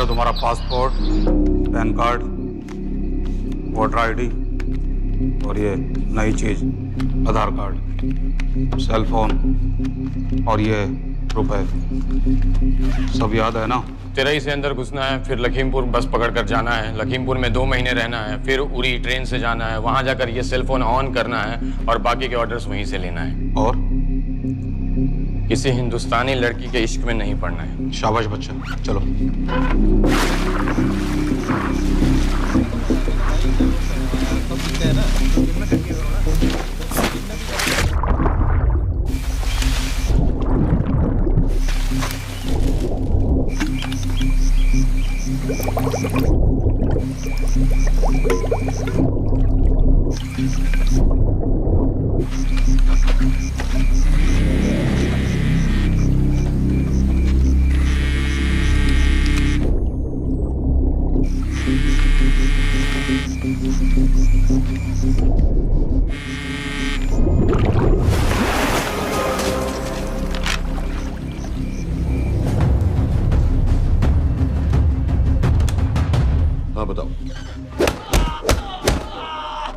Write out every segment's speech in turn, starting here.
तुम्हारा passport, pan card, voter ID और ये नई चीज आधार कार्ड, सेल फोन और ये रुपए, सब याद है ना? तिरई से अंदर घुसना है, फिर लखीमपुर बस पकड़कर जाना है, लखीमपुर में 2 महीने रहना है, फिर उरी ट्रेन से जाना है, वहां जाकर ये सेल फोन ऑन करना है और बाकी के ऑर्डर्स वहीं से लेना है। और किसी हिंदुस्तानी लड़की के इश्क में नहीं पड़ना है। शाबाश बच्चा, चलो।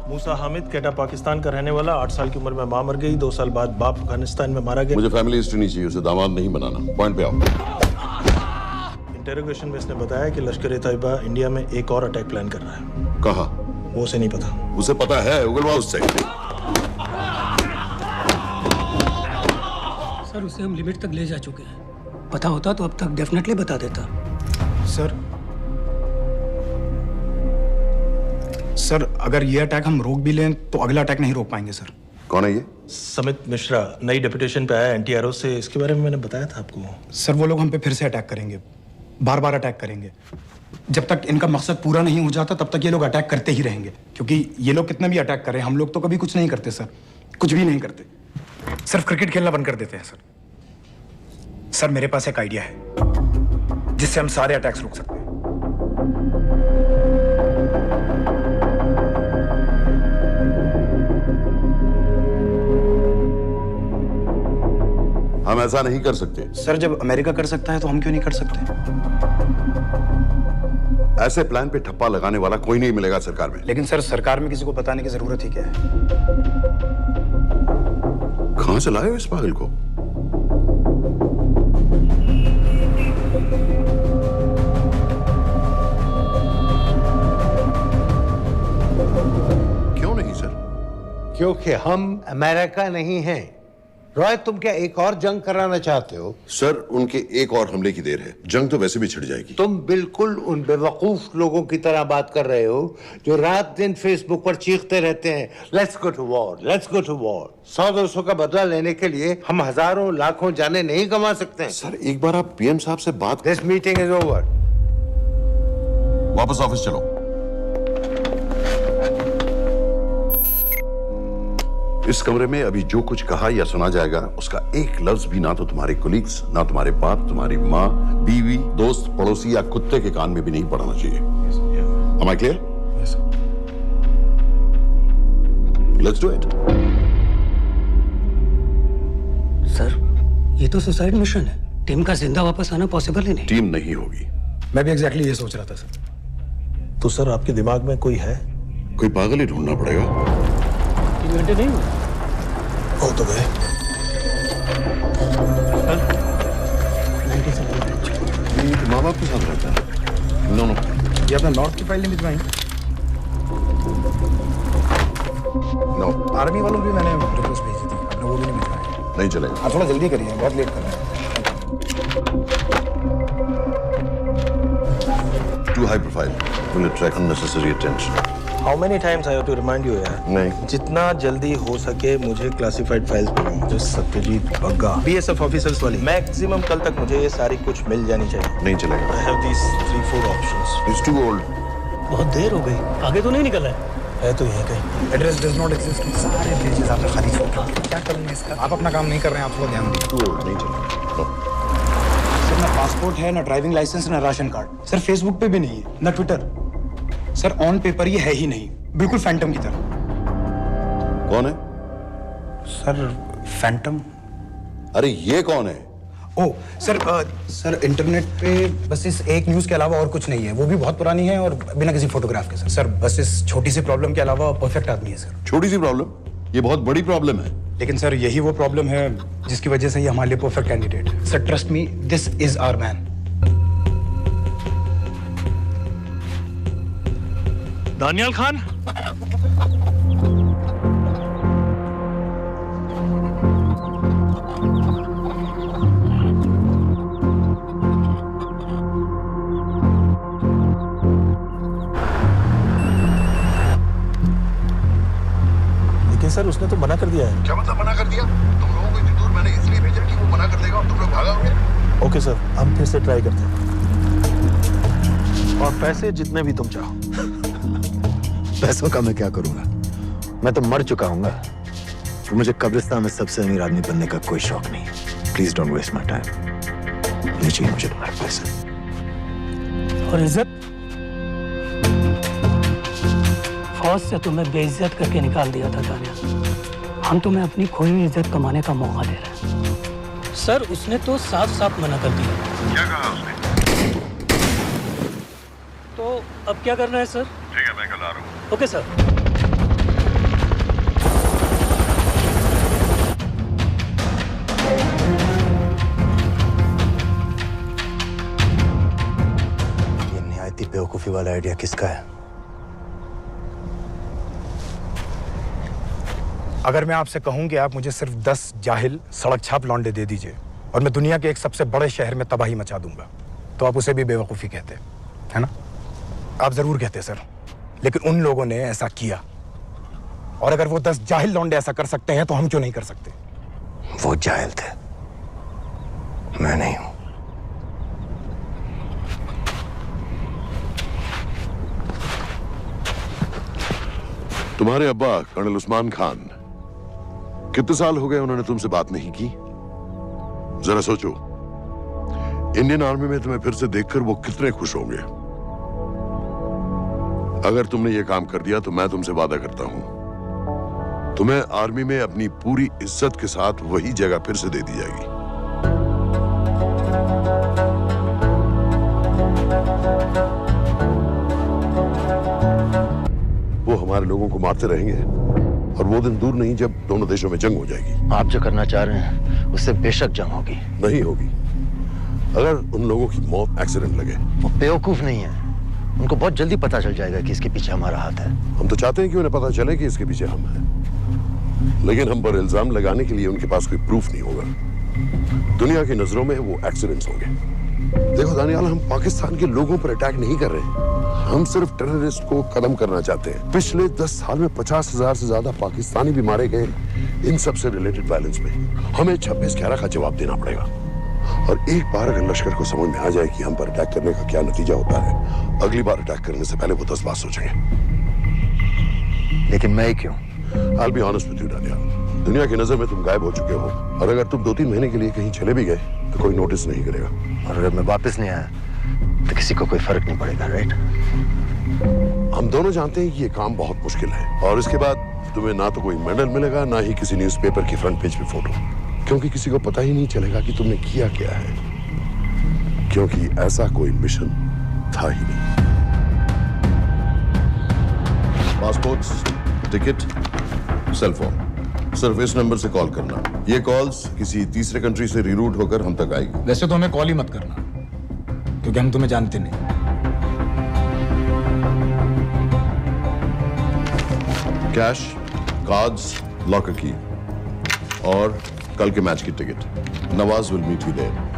मूसा हामिद, केटा पाकिस्तान का रहने वाला, 8 साल की उम्र में मां मर गई, 2 साल बाद बाप अफगानिस्तान में मारा गया। मुझे फैमिली हिस्ट्री नहीं चाहिए, उसे दामाद नहीं बनाना। पॉइंट पे आओ। इंटेरोगेशन में इसने बताया कि लश्कर ए तैयबा इंडिया में एक और अटैक प्लान कर रहा है। कहाँ? वो उसे नहीं पता। उसे पता है, उगलवा उससे। सर, उसे हम लिमिट तक ले जा चुके हैं। पता होता तो अब तक डेफिनेटली बता देता। सर, अगर ये अटैक हम रोक भी लें तो अगला अटैक नहीं रोक पाएंगे सर। कौन है ये? समित मिश्रा नई डेपुटेशन पे आया एंटी एरो से। इसके बारे में मैंने बताया था आपको। सर, वो लोग हम पे फिर से अटैक करेंगे, बार बार अटैक करेंगे। जब तक इनका मकसद पूरा नहीं हो जाता तब तक ये लोग अटैक करते ही रहेंगे, क्योंकि ये लोग कितना भी अटैक करें, हम लोग तो कभी कुछ नहीं करते सर, कुछ भी नहीं करते। सिर्फ क्रिकेट खेलना बंद कर देते हैं सर। सर, मेरे पास एक आइडिया है जिससे हम सारे अटैक्स रोक सकते हैं। हम ऐसा नहीं कर सकते। सर, जब अमेरिका कर सकता है तो हम क्यों नहीं कर सकते? ऐसे प्लान पे ठप्पा लगाने वाला कोई नहीं मिलेगा सरकार में। लेकिन सर, सरकार में किसी को बताने की जरूरत ही क्या है? कहां से लाए हो इस पागल को? क्यों नहीं सर? क्योंकि हम अमेरिका नहीं हैं। रॉय, तुम क्या एक और जंग कराना चाहते हो? सर, उनके एक और हमले की देर है। जंग तो वैसे भी छिड़ जाएगी। तुम बिल्कुल उन बेवकूफ लोगों की तरह बात कर रहे हो जो रात दिन फेसबुक पर चीखते रहते हैं, let's go to war, let's go to war. 100-200 का बदला लेने के लिए हम हजारों लाखों जाने नहीं कमा सकते। सर, एक बार आप पीएम साहब से बात। This meeting is over. वापस ऑफिस चलो। इस कमरे में अभी जो कुछ कहा या सुना जाएगा उसका एक लफ्ज भी ना तो तुम्हारे कोलीग्स, ना तुम्हारे बाप, तुम्हारी माँ, बीवी, दोस्त, पड़ोसी या कुत्ते के कान में भी नहीं पड़ना चाहिए। Am I clear? Yes, sir. Let's do it. Sir, ये तो सुसाइड मिशन है। टीम का जिंदा वापस आना पॉसिबल ही नहीं। टीम नहीं होगी। मैं भी एग्जैक्टली ये सोच रहा था सर। तो सर, आपके दिमाग में कोई है? कोई पागल ही ढूंढना पड़ेगा। 3 घंटे नहीं हुए। हो तो गए। माँ बाप के साथ रहता है। नो नो, ये अपना नॉर्थ की फाइल नहीं भिजवाई? नो, आर्मी वालों की मैंने रिक्वेस्ट भेजी थी, आपने वो भी नहीं भिजवाई। नहीं चलेगा। आप थोड़ा जल्दी करिए, बहुत लेट कर रहे हैं। Too high profile. Will attract unnecessary attention. How many times I have to remind you यार? नहीं। जितना जल्दी हो सके मुझे क्लासिफाइड फाइल्स बनाओ। जो सत्यजीत बग्गा, बीएसएफ ऑफिसर्स वाली। मैक्सिमम कल तक मुझे ये सारी कुछ मिल जानी चाहिए। नहीं चलेगा। I have these 3-4 options. It's too old. बहुत देर हो गई, आगे तो नहीं निकला है। तो यहीं कहीं। Address does not exist. सारे पेजेस आपने खाली छोड़ दिए। क्या करेंगे इसका? आप अपना काम नहीं कर रहे हैं, आप थोड़ा ध्यान दीजिए। Too old. नहीं चलेगा। No. सर, ना पासपोर्ट है, ना ड्राइविंग लाइसेंस, ना राशन कार्ड। सर, फेसबुक पे भी नहीं है, ना ट्विटर। सर, ऑन पेपर ये है ही नहीं, बिल्कुल फैंटम की तरह। कौन है? Sir, Phantom? अरे ये कौन है? ओ सर इंटरनेट पे बस इस एक न्यूज़ के अलावा और कुछ नहीं है, वो भी बहुत पुरानी है और बिना किसी फोटोग्राफ के। सर बस इस छोटी सी प्रॉब्लम के अलावा परफेक्ट आदमी है सर। छोटी सी प्रॉब्लम? ये बहुत बड़ी प्रॉब्लम है। लेकिन सर यही वो प्रॉब्लम है जिसकी वजह से ये हमारे लिए परफेक्ट कैंडिडेट है। Sir trust me, this is our man. Daniyal Khan, sir उसने तो मना कर दिया है। क्या मतलब मना कर दिया? तुम लोगों को इतनी दूर मैंने इसलिए भेजा कि वो मना कर देगा और तुम लोग भागोगे। ओके सर, हम फिर से ट्राई करते हैं। और पैसे जितने भी तुम चाहो। पैसों का मैं क्या करूंगा? मैं तो मर चुका हूंगा। तो मुझे कब्रिस्तान में सबसे अमीर आदमी बनने का कोई शौक नहीं। Please don't waste my time. नहीं चाहिए मुझे तुम्हारे पैसे। और इज्जत? फौज से तुम्हें बेइज्जत करके निकाल दिया था दानियाल। हम तुम्हें अपनी खोई हुई इज्जत कमाने का मौका दे रहे हैं। सर उसने तो साफ साफ मना कर दिया। क्या कहा उसने? तो अब क्या करना है सर? ठीक है, मैं कल आ रहा हूँ। Okay sir. ये निहायती बेवकूफी वाला आइडिया किसका है? अगर मैं आपसे कहूं कि आप मुझे सिर्फ 10 जाहिल सड़क छाप लौंडे दे दीजिए और मैं दुनिया के एक सबसे बड़े शहर में तबाही मचा दूंगा, तो आप उसे भी बेवकूफ़ी कहते, है ना? आप ज़रूर कहते सर, लेकिन उन लोगों ने ऐसा किया। और अगर वो 10 जाहिल लौंडे ऐसा कर सकते हैं तो हम क्यों नहीं कर सकते? वो जाहिल थे, मैं नहीं हूं। तुम्हारे अब्बा कर्नल उस्मान खान, कितने साल हो गए उन्होंने तुमसे बात नहीं की? जरा सोचो, इंडियन आर्मी में तुम्हें फिर से देखकर वो कितने खुश होंगे। अगर तुमने ये काम कर दिया तो मैं तुमसे वादा करता हूं, तुम्हें आर्मी में अपनी पूरी इज्जत के साथ वही जगह फिर से दे दी जाएगी। वो हमारे लोगों को मारते रहेंगे और वो दिन दूर नहीं जब दोनों देशों में जंग हो जाएगी। आप जो करना चाह रहे हैं उससे बेशक जंग होगी। नहीं होगी। अगर उन लोगों की मौत एक्सीडेंट लगे। वो बेवकूफ नहीं है, उनको बहुत जल्दी पता चल जाएगा कि इसके पीछे हमारा हाथ है। हम तो चाहते हैं कि उन्हें पता चले कि इसके पीछे हम हैं, लेकिन हम पर इल्जाम लगाने के लिए उनके पास कोई प्रूफ नहीं होगा। दुनिया की नजरों में वो एक्सीडेंट्स होंगे। देखो दानियाल, हम पाकिस्तान के लोगों पर अटैक नहीं कर रहे, हम सिर्फ टेररिस्ट को खत्म करना चाहते हैं। पिछले 10 साल में 50,000 से ज्यादा पाकिस्तानी भी मारे गए इन सब से रिलेटेड वायलेंस में। हमें 26/11 का जवाब देना पड़ेगा। और एक बार अगर लश्कर को समझ में आ जाए कि हम पर अटैक करने का क्या नतीजा होता है, अगली बार अटैक करने से पहले वो 10 बार सोचेंगे। लेकिन मैं क्यों? I'll be honest with you, Daniyal, दुनिया की नजर में तुम गायब हो चुके हो, और अगर तुम 2-3 महीने के लिए कहीं चले भी गए तो कोई नोटिस नहीं करेगा। और अगर मैं वापस नहीं आया तो किसी को कोई फर्क नहीं पड़ेगा, राइट? हम दोनों जानते हैं कि ये काम बहुत मुश्किल है, और इसके बाद तुम्हें ना तो कोई मेडल मिलेगा, ना ही किसी न्यूज़पेपर की फ्रंट पेज पे फोटो, क्योंकि किसी को पता ही नहीं चलेगा कि तुमने किया क्या है, क्योंकि ऐसा कोई मिशन था ही नहीं। पासपोर्ट्स, टिकट, सेल फोन, सिर्फ इस नंबर से कॉल करना। ये कॉल्स किसी तीसरे कंट्री से रीरूट होकर हम तक आएगी। वैसे तो हमें कॉल ही मत करना, क्योंकि हम तुम्हें जानते नहीं। कैश, कार्ड्स, लॉकर की और कल के मैच की ticket. Nawaz will meet you there.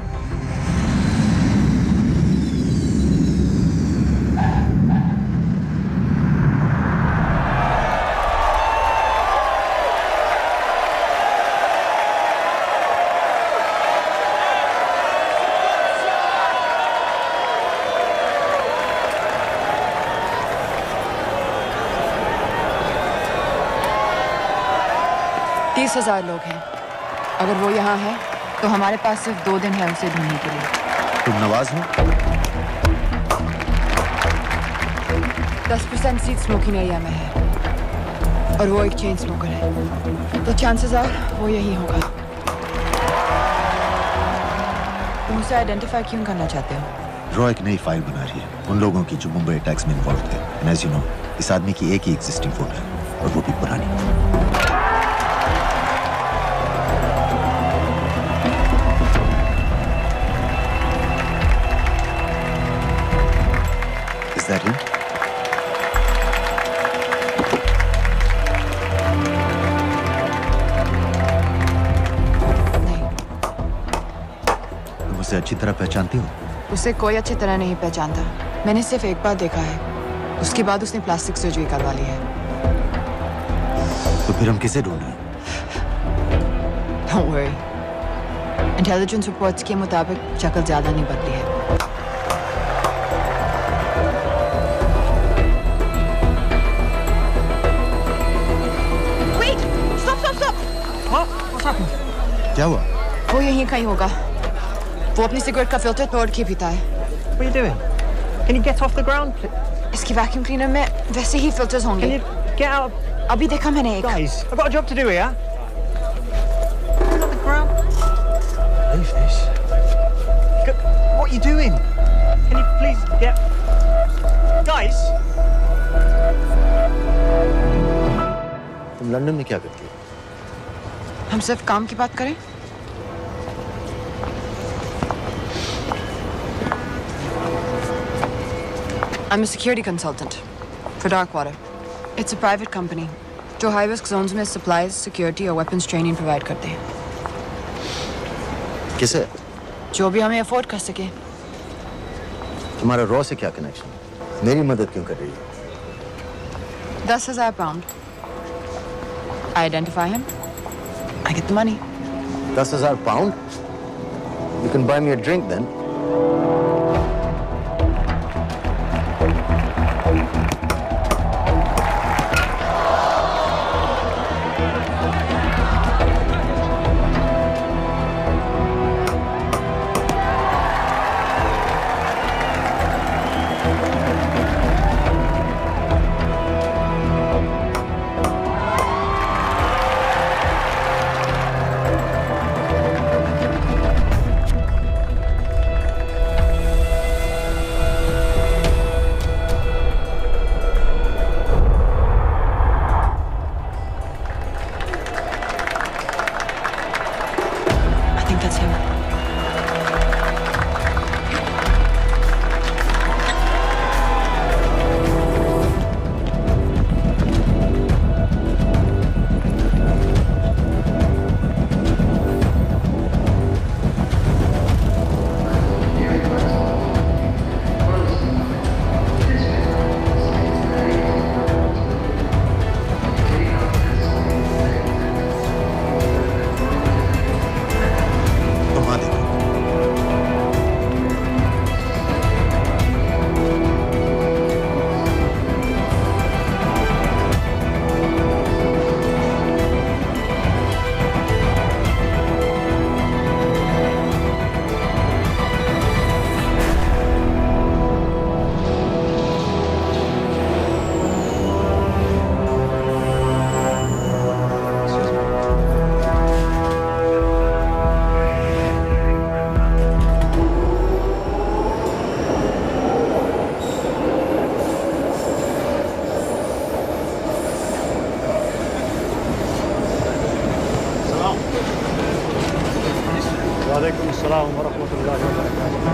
हजार लोग हैं। अगर वो यहाँ है तो हमारे पास सिर्फ 2 दिन है उसे ढूंढने के लिए। तुम नवाज हो? 10% सीट स्मोकिंग एरिया में है और वो एक चेन स्मोकर है, तो चांसेस आर वो यही होगा। तुम उसे आइडेंटिफाई क्यों करना चाहते हो? रॉ एक नई फाइल बना रही है उन लोगों की जो मुंबई अटैक्स में इन्वॉल्व थे। एंड एज यू नो, इस आदमी की एक ही एग्जिस्टिंग फोटो है और वो भी पुरानी। Is that him? नहीं, तुम उसे अच्छी तरह पहचानती हो? उसे कोई अच्छी तरह नहीं पहचानता। मैंने सिर्फ एक बार देखा है, उसके बाद उसने प्लास्टिक सर्जरी करवा ली है। तो फिर हम किसे ढूंढ रहे हैं? Don't worry. इंटेलिजेंस रिपोर्ट्स के मुताबिक शक्ल ज्यादा नहीं बदली है। Wait! Stop! Stop! Stop! What's happened? क्या हुआ? वो यहीं कहीं होगा। वो अपनी सिगरेट का फिल्टर तोड़ के पीता है। What are you doing? Can you get off the ground? इसकी वैक्यूम क्लीनर में वैसे ही फिल्टर्स Can होंगे। you get out? अभी देखा मैंने एक। Guys, I've got a job to do here. Get off the ground. Leave this. What are you doing? Can you please get... Guys! तुम London में क्या करती हो? हम सिर्फ काम की बात करें? I'm a security consultant for Darkwater. It's a private company जो high risk zones में supplies, security और weapons training provide करते हैं। किसे? जो भी हमें अफोर्ड कर सके। तुम्हारा रॉ से क्या कनेक्शन? मेरी मदद क्यों कर रही है? 10,000 pound. I identify him. I get the money. 10,000 pound? You can buy me a drink then. I think that's him. घुमा दे। वालेकुम अस्सलाम वरहमतुल्लाहि वबरकातुहू।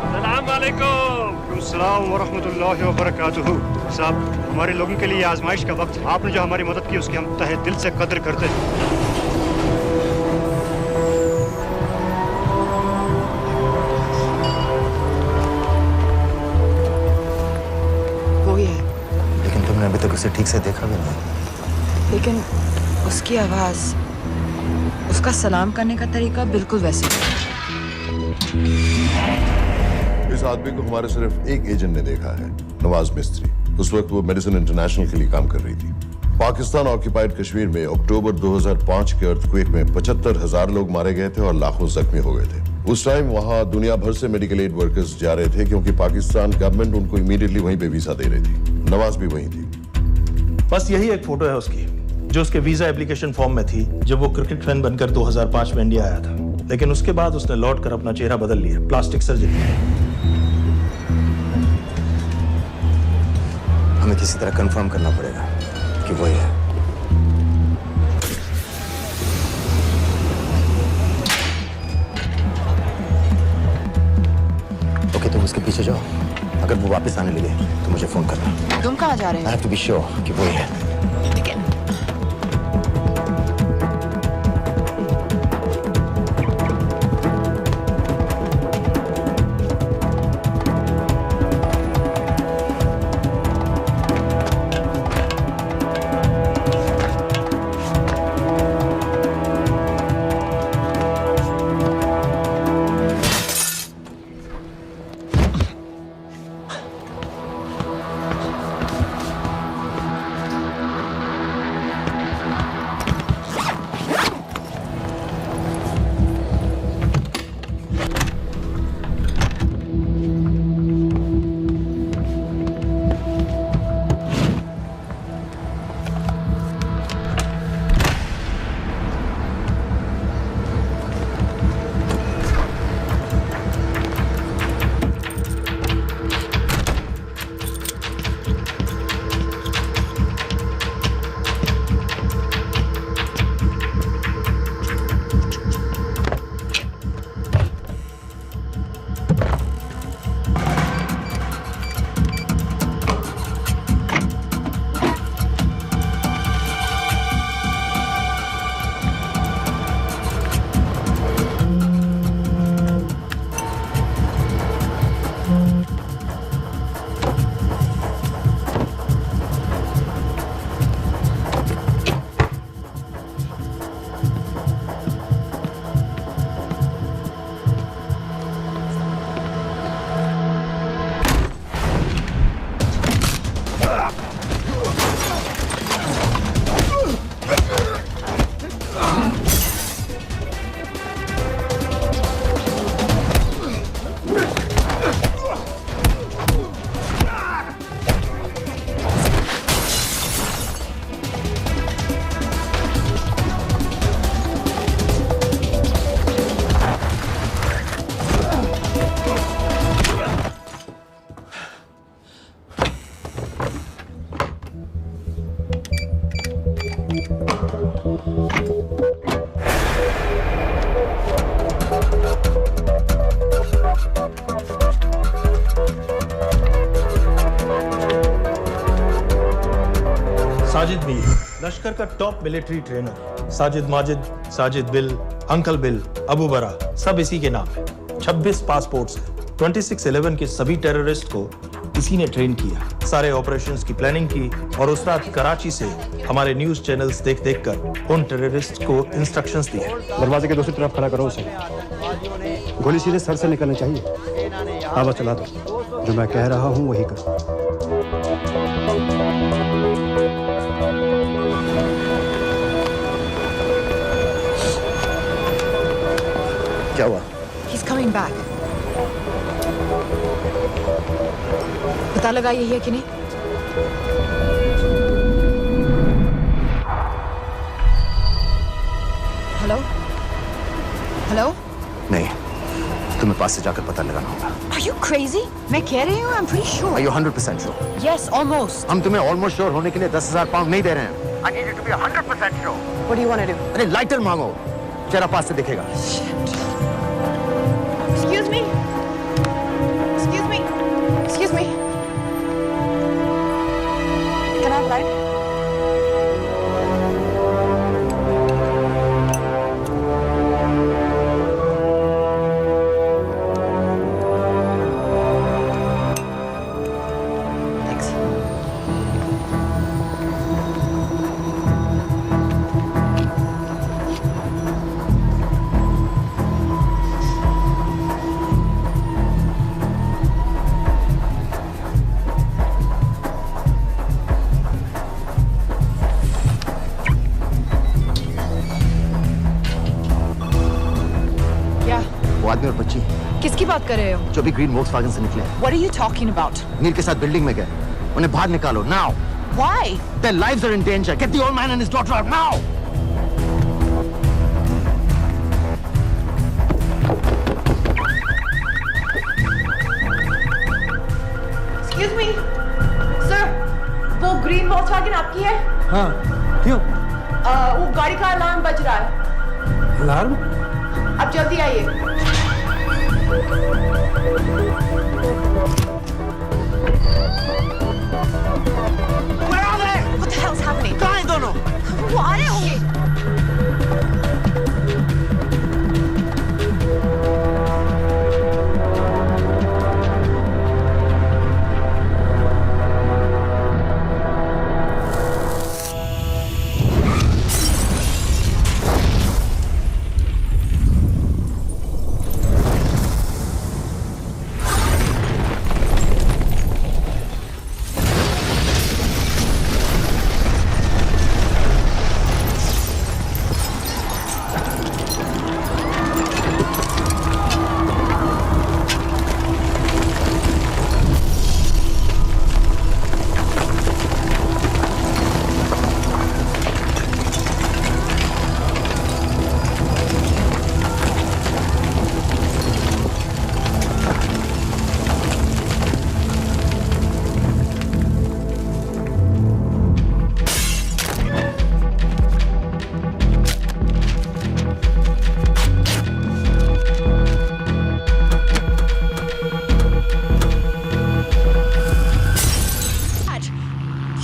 अस्सलाम वालेकुम। अस्सलाम वरहमतुल्लाहि वबरकातुहू। साहब, हमारे लोगों के लिए आजमाइश का वक्त है। आपने जो हमारी मदद की उसकी हम तहे दिल से कद्र करते हैं। वो ही है, लेकिन तुमने अभी तक उसे ठीक से देखा भी नहीं। लेकिन उसकी आवाज, उसका सलाम करने का तरीका बिल्कुल वैसे ही है। इस आदमी को हमारे सिर्फ एक एजेंट ने देखा है, नवाज मिस्त्री। उस वक्त वो मेडिसिन इंटरनेशनल के लिए काम कर रही थी। पाकिस्तान ऑक्यूपाइड कश्मीर में अक्टूबर 2005 के अर्थक्वेक में 75,000 लोग मारे गए थे और लाखों जख्मी हो गए थे। उस टाइम वहां दुनिया भर से मेडिकल एड वर्कर्स जा रहे थे क्योंकि पाकिस्तान गवर्नमेंट उनको इमीडिएटली वहीं पे वीजा दे रही थी। नवाज भी वहीं थी। बस यही एक फोटो है उसकी जो उसके वीजा एप्लीकेशन फॉर्म में थी जब वो क्रिकेट फैन बनकर 2005 में इंडिया आया था। लेकिन उसके बाद उसने लौट कर अपना चेहरा बदल लिया, प्लास्टिक सर्जरी। हमें किसी तरह कंफर्म करना पड़ेगा कि वही है। ओके, तुम उसके पीछे जाओ। अगर वो वापस आने लगे तो मुझे फोन करना। तुम कहाँ जा रहे I हो? have to be sure कि वही है। साजिद मीर, लश्कर का top military trainer. Sajid Majid, Sajid bill, uncle bill, Abu बरा, सब इसी के नाम है। 26 पासपोर्ट्स हैं। 26/11 के सभी टेररिस्ट को इसी ने ट्रेन किया। सारे ऑपरेशंस की प्लानिंग की और उस रात कराची से हमारे न्यूज चैनल्स देख कर उन टेररिस्ट को इंस्ट्रक्शंस दिए। दरवाजे के दूसरी तरफ खड़ा करो उसे। गोली सीधे सर से निकलनी चाहिए। हाँ बस चला दो। जो मैं कह रहा हूँ वही कर। क्या हुआ? He's coming back. पता लगा यही है कि नहीं? हेलो? हेलो? नहीं, तुम्हें पास से जाकर पता लगाना होगा। Are you crazy? मैं कह रही हूँ, I'm pretty sure. Are you 100% sure? Yes, almost. हम तुम्हें ऑलमोस्ट श्योर होने के लिए 10,000 पाउंड नहीं दे रहे हैं। I need you to be 100% sure. What do you want to do? अरे लाइटर मांगो, चेहरा पास से दिखेगा। Excuse me. Excuse me. Excuse me. Can I have light? Thanks. वो आदमी और बच्ची किसकी बात कर रहे हो? जो भी ग्रीन वोक्सवैगन से निकले। What are you talking about? नील के साथ बिल्डिंग में गए। उन्हें बाहर निकालो now. Why? Their lives are in danger. Get the old man and his daughter out now! Excuse me, sir. वो ग्रीन वॉल्क्सवैगन आपकी है? हाँ, क्यों? वो गाड़ी का अलार्म बज रहा है। अलार्म? आप जल्दी आइए। Where are they? What the hell's happening? कहाँ हैं दोनों? वो आ रहे होंगे।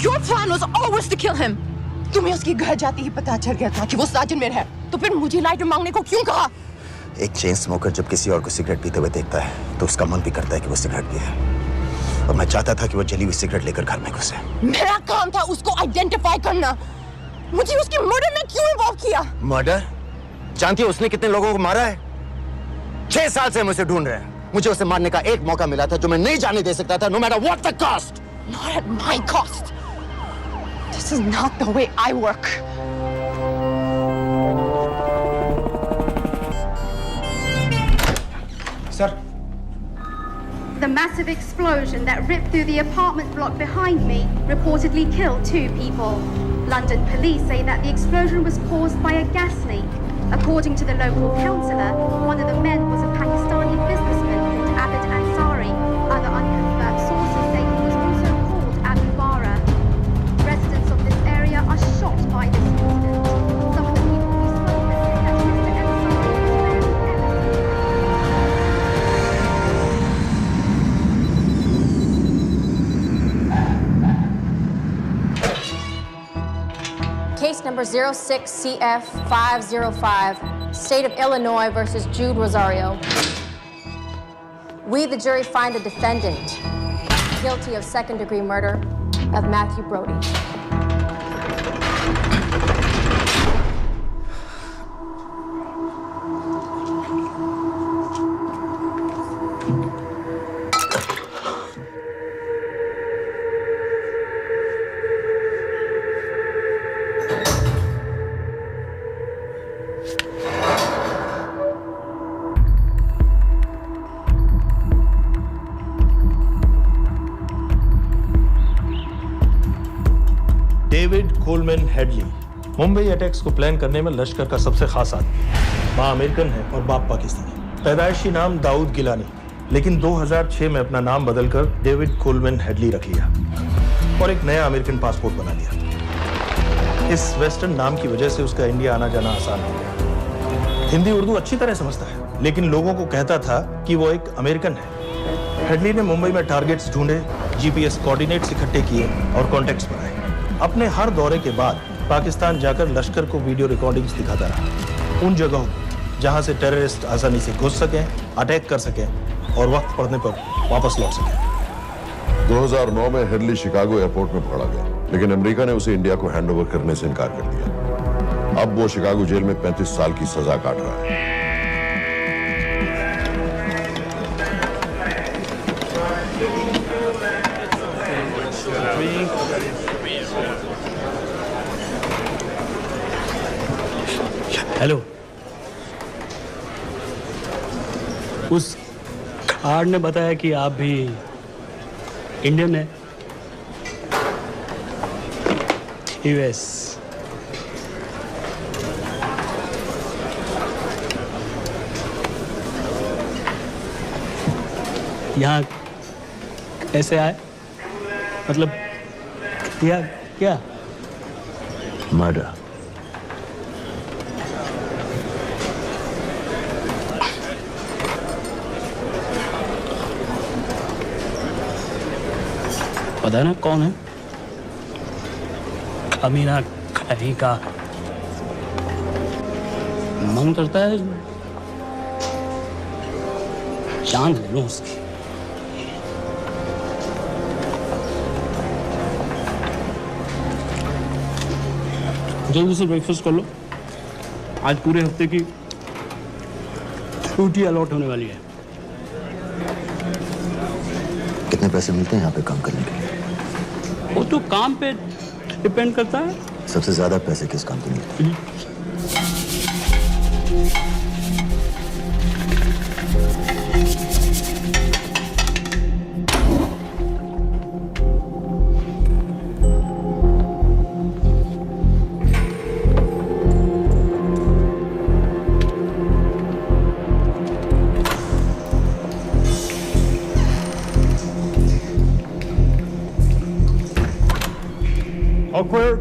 Your plan was always to kill him. तुम्हें उसके घर जाते ही पता चल गया था कि वो साजन में है, तो फिर मुझे लाइटर मांगने को क्यों कहा? एक चेन स्मोकर जब किसी और को सिगरेट पीते हुए देखता है तो उसका मन भी करता है कि वो सिगरेट पिए। और मैं चाहता था कि वो जली हुई सिगरेट लेकर घर में घुसे। मेरा काम था उसको आइडेंटिफाई करना। मुझे उसके मर्डर में क्यों इन्वॉल्व किया? मर्डर? जानती हो उसने कितने लोगों को मारा है? 6 साल से हम उसे ढूंढ रहे हैं। मुझे उसे मारने का एक मौका मिला था जो मैं नहीं जाने दे सकता था, no matter what the cost. Not at my cost. This is not the way I work. Sir. The massive explosion that ripped through the apartment block behind me reportedly killed 2 people. London police say that the explosion was caused by a gas leak. According to the local councillor, one of the men was a Pakistani businessman called Abid Ansari. Other unconfirmed sources say he was also called Abu Bara. Residents of this area are shocked by this incident. Some of the people we spoke with say that Mr. Ansari was very Case number 06CF505, State of Illinois versus Jude Rosario. We, the jury, find the defendant guilty of second-degree murder of Matthew Brody. David Coleman Headley Mumbai attacks को plan करने में लश्कर का सबसे खास आदमी। माँ American है और बाप पाकिस्तानी। पैदाइशी नाम दाऊद गिलानी, लेकिन 2006 में अपना नाम बदलकर डेविड कोलमैन हेडली रख लिया और एक नया अमेरिकन पासपोर्ट बना लिया। इस वेस्टर्न नाम की वजह से उसका इंडिया आना जाना आसान हो गया। हिंदी उर्दू अच्छी तरह समझता है, लेकिन लोगों को कहता था कि वो एक अमेरिकन है। हेडली ने मुंबई में टारगेट्स ढूंढे, जीपीएस कोऑर्डिनेट्स इकट्ठे किए और कॉन्टेक्ट्स बनाए। अपने हर दौरे के बाद पाकिस्तान जाकर लश्कर को वीडियो रिकॉर्डिंग्स दिखाता रहा, उन जगहों जहां से टेररिस्ट आसानी से घुस सकें, अटैक कर सकें और वक्त पड़ने पर वापस लौट सकें। 2009 में हेडली शिकागो एयरपोर्ट में पकड़ा गया, लेकिन अमेरिका ने उसे इंडिया को हैंडओवर करने से इनकार कर दिया। अब वो शिकागो जेल में 35 साल की सजा काट रहा है। हेलो, उस कार्ड ने बताया कि आप भी इंडियन है। यूएस। यहाँ कैसे आए? मतलब किया क्या? मर्डर। पता ना कौन है? अमीना कहीं का। मन करता है जान ले लो उसकी। जल्दी से ब्रेकफास्ट कर लो, आज पूरे हफ्ते की छुट्टी अलॉट होने वाली है। कितने पैसे मिलते हैं यहाँ पे काम करने के लिए? वो तो काम पे डिपेंड करता है। सबसे ज्यादा पैसे किस काम के मिलते हैं? Awkward.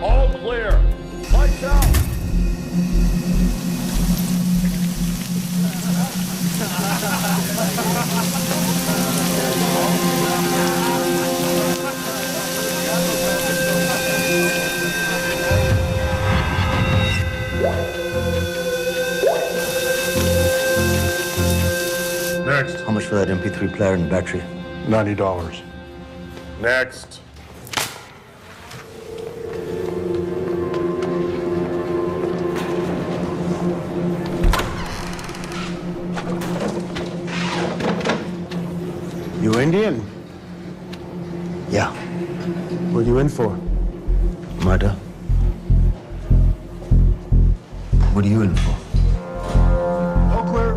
All clear. Lights out. Next. How much for that MP3 player and battery? $90. Next. You Indian? Yeah. What are you in for? Murder. What are you in for? All clear.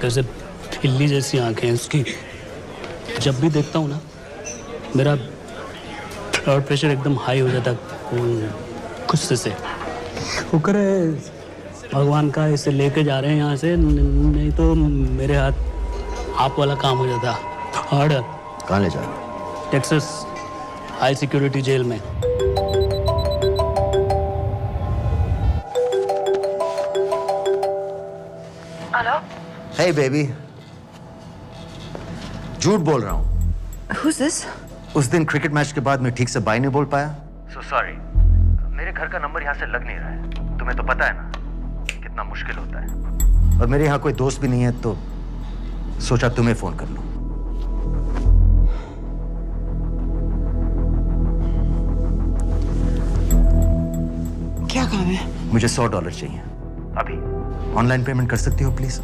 कैसे बिल्ली जैसी आंखें हैं उसकी। जब भी देखता हूँ ना मेरा ब्लड प्रेशर एकदम हाई हो जाता गुस्से से। शुक्र है भगवान का इसे लेके जा रहे हैं यहाँ से, नहीं तो मेरे हाथ आप वाला काम हो जाता। हार्ड। कहाँ ले जा रहे हो? टेक्सास हाई सिक्योरिटी जेल में। हेलो। Hey baby. झूठ बोल रहा हूँ। Who's this? उस दिन क्रिकेट मैच के बाद मैं ठीक से बाय नहीं बोल पाया। So sorry. मेरे घर का नंबर यहाँ से लग नहीं रहा है। तुम्हें तो पता है ना कितना मुश्किल होता है। और मेरे यहाँ कोई दोस्त भी नहीं है तो सोचा तुम्हें फोन कर लूं। क्या काम है? मुझे $100 चाहिए। अभी ऑनलाइन पेमेंट कर सकती हो प्लीज?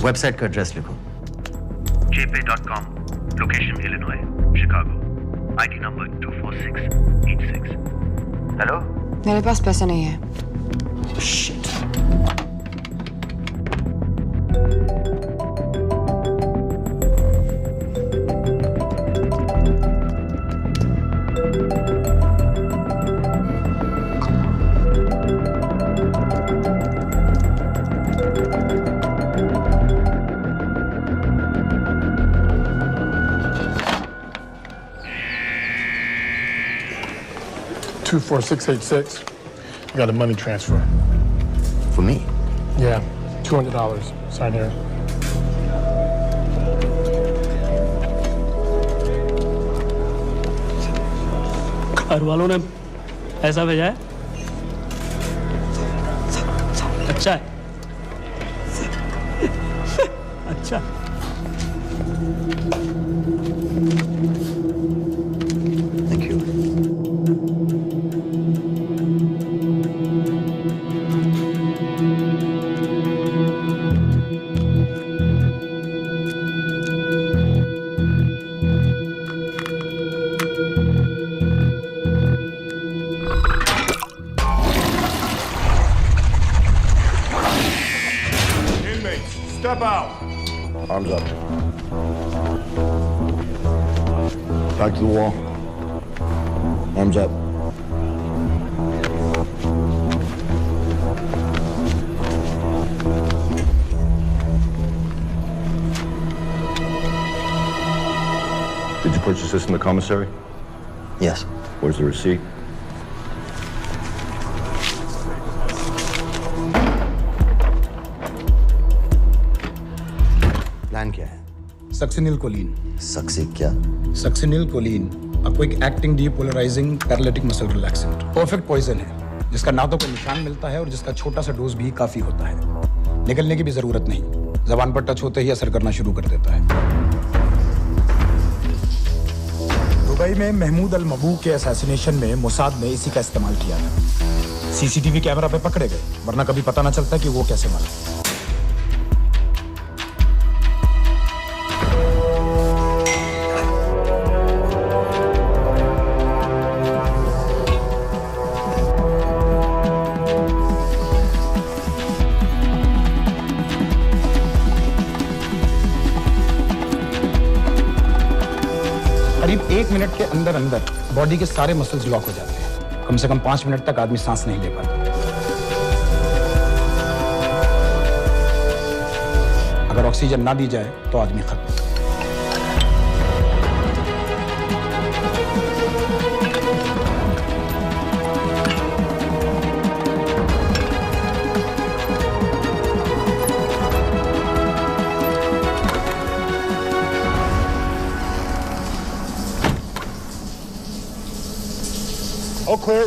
वेबसाइट का एड्रेस लिखो। jpay.com, location Illinois, Chicago, ID number 24686. Hello? मेरे पास पैसे नहीं है। Shit. $24686. I got a money transfer. For me? Yeah, $200. Sign here. घर वालों ने ऐसा भेजा है? अच्छा है, अच्छा। Thank you. Step out. Arms up. Back to the wall. Arms up. Did you purchase this in the commissary? Yes. Where's the receipt? Plan क्या है? Succinylcholine. सक्सी क्या? Succinylcholine, a quick acting depolarizing paralytic muscle relaxant। Perfect poison है जिसका ना तो कोई निशान मिलता है और जिसका छोटा सा डोज भी काफी होता है। निकलने की भी जरूरत नहीं, जबान पर टच होते ही असर करना शुरू कर देता है। दुबई में महमूद अल मबूक के असैसिनेशन में मोसाद ने इसी का इस्तेमाल किया था। सीसीटीवी कैमरा पे पकड़े गए, वरना कभी पता ना चलता कि वो कैसे मरा। करीब 1 मिनट के अंदर अंदर बॉडी के सारे मसल्स लॉक हो जाते हैं। कम से कम 5 मिनट तक आदमी सांस नहीं ले पाता। अगर ऑक्सीजन ना दी जाए तो आदमी खत्म। All clear.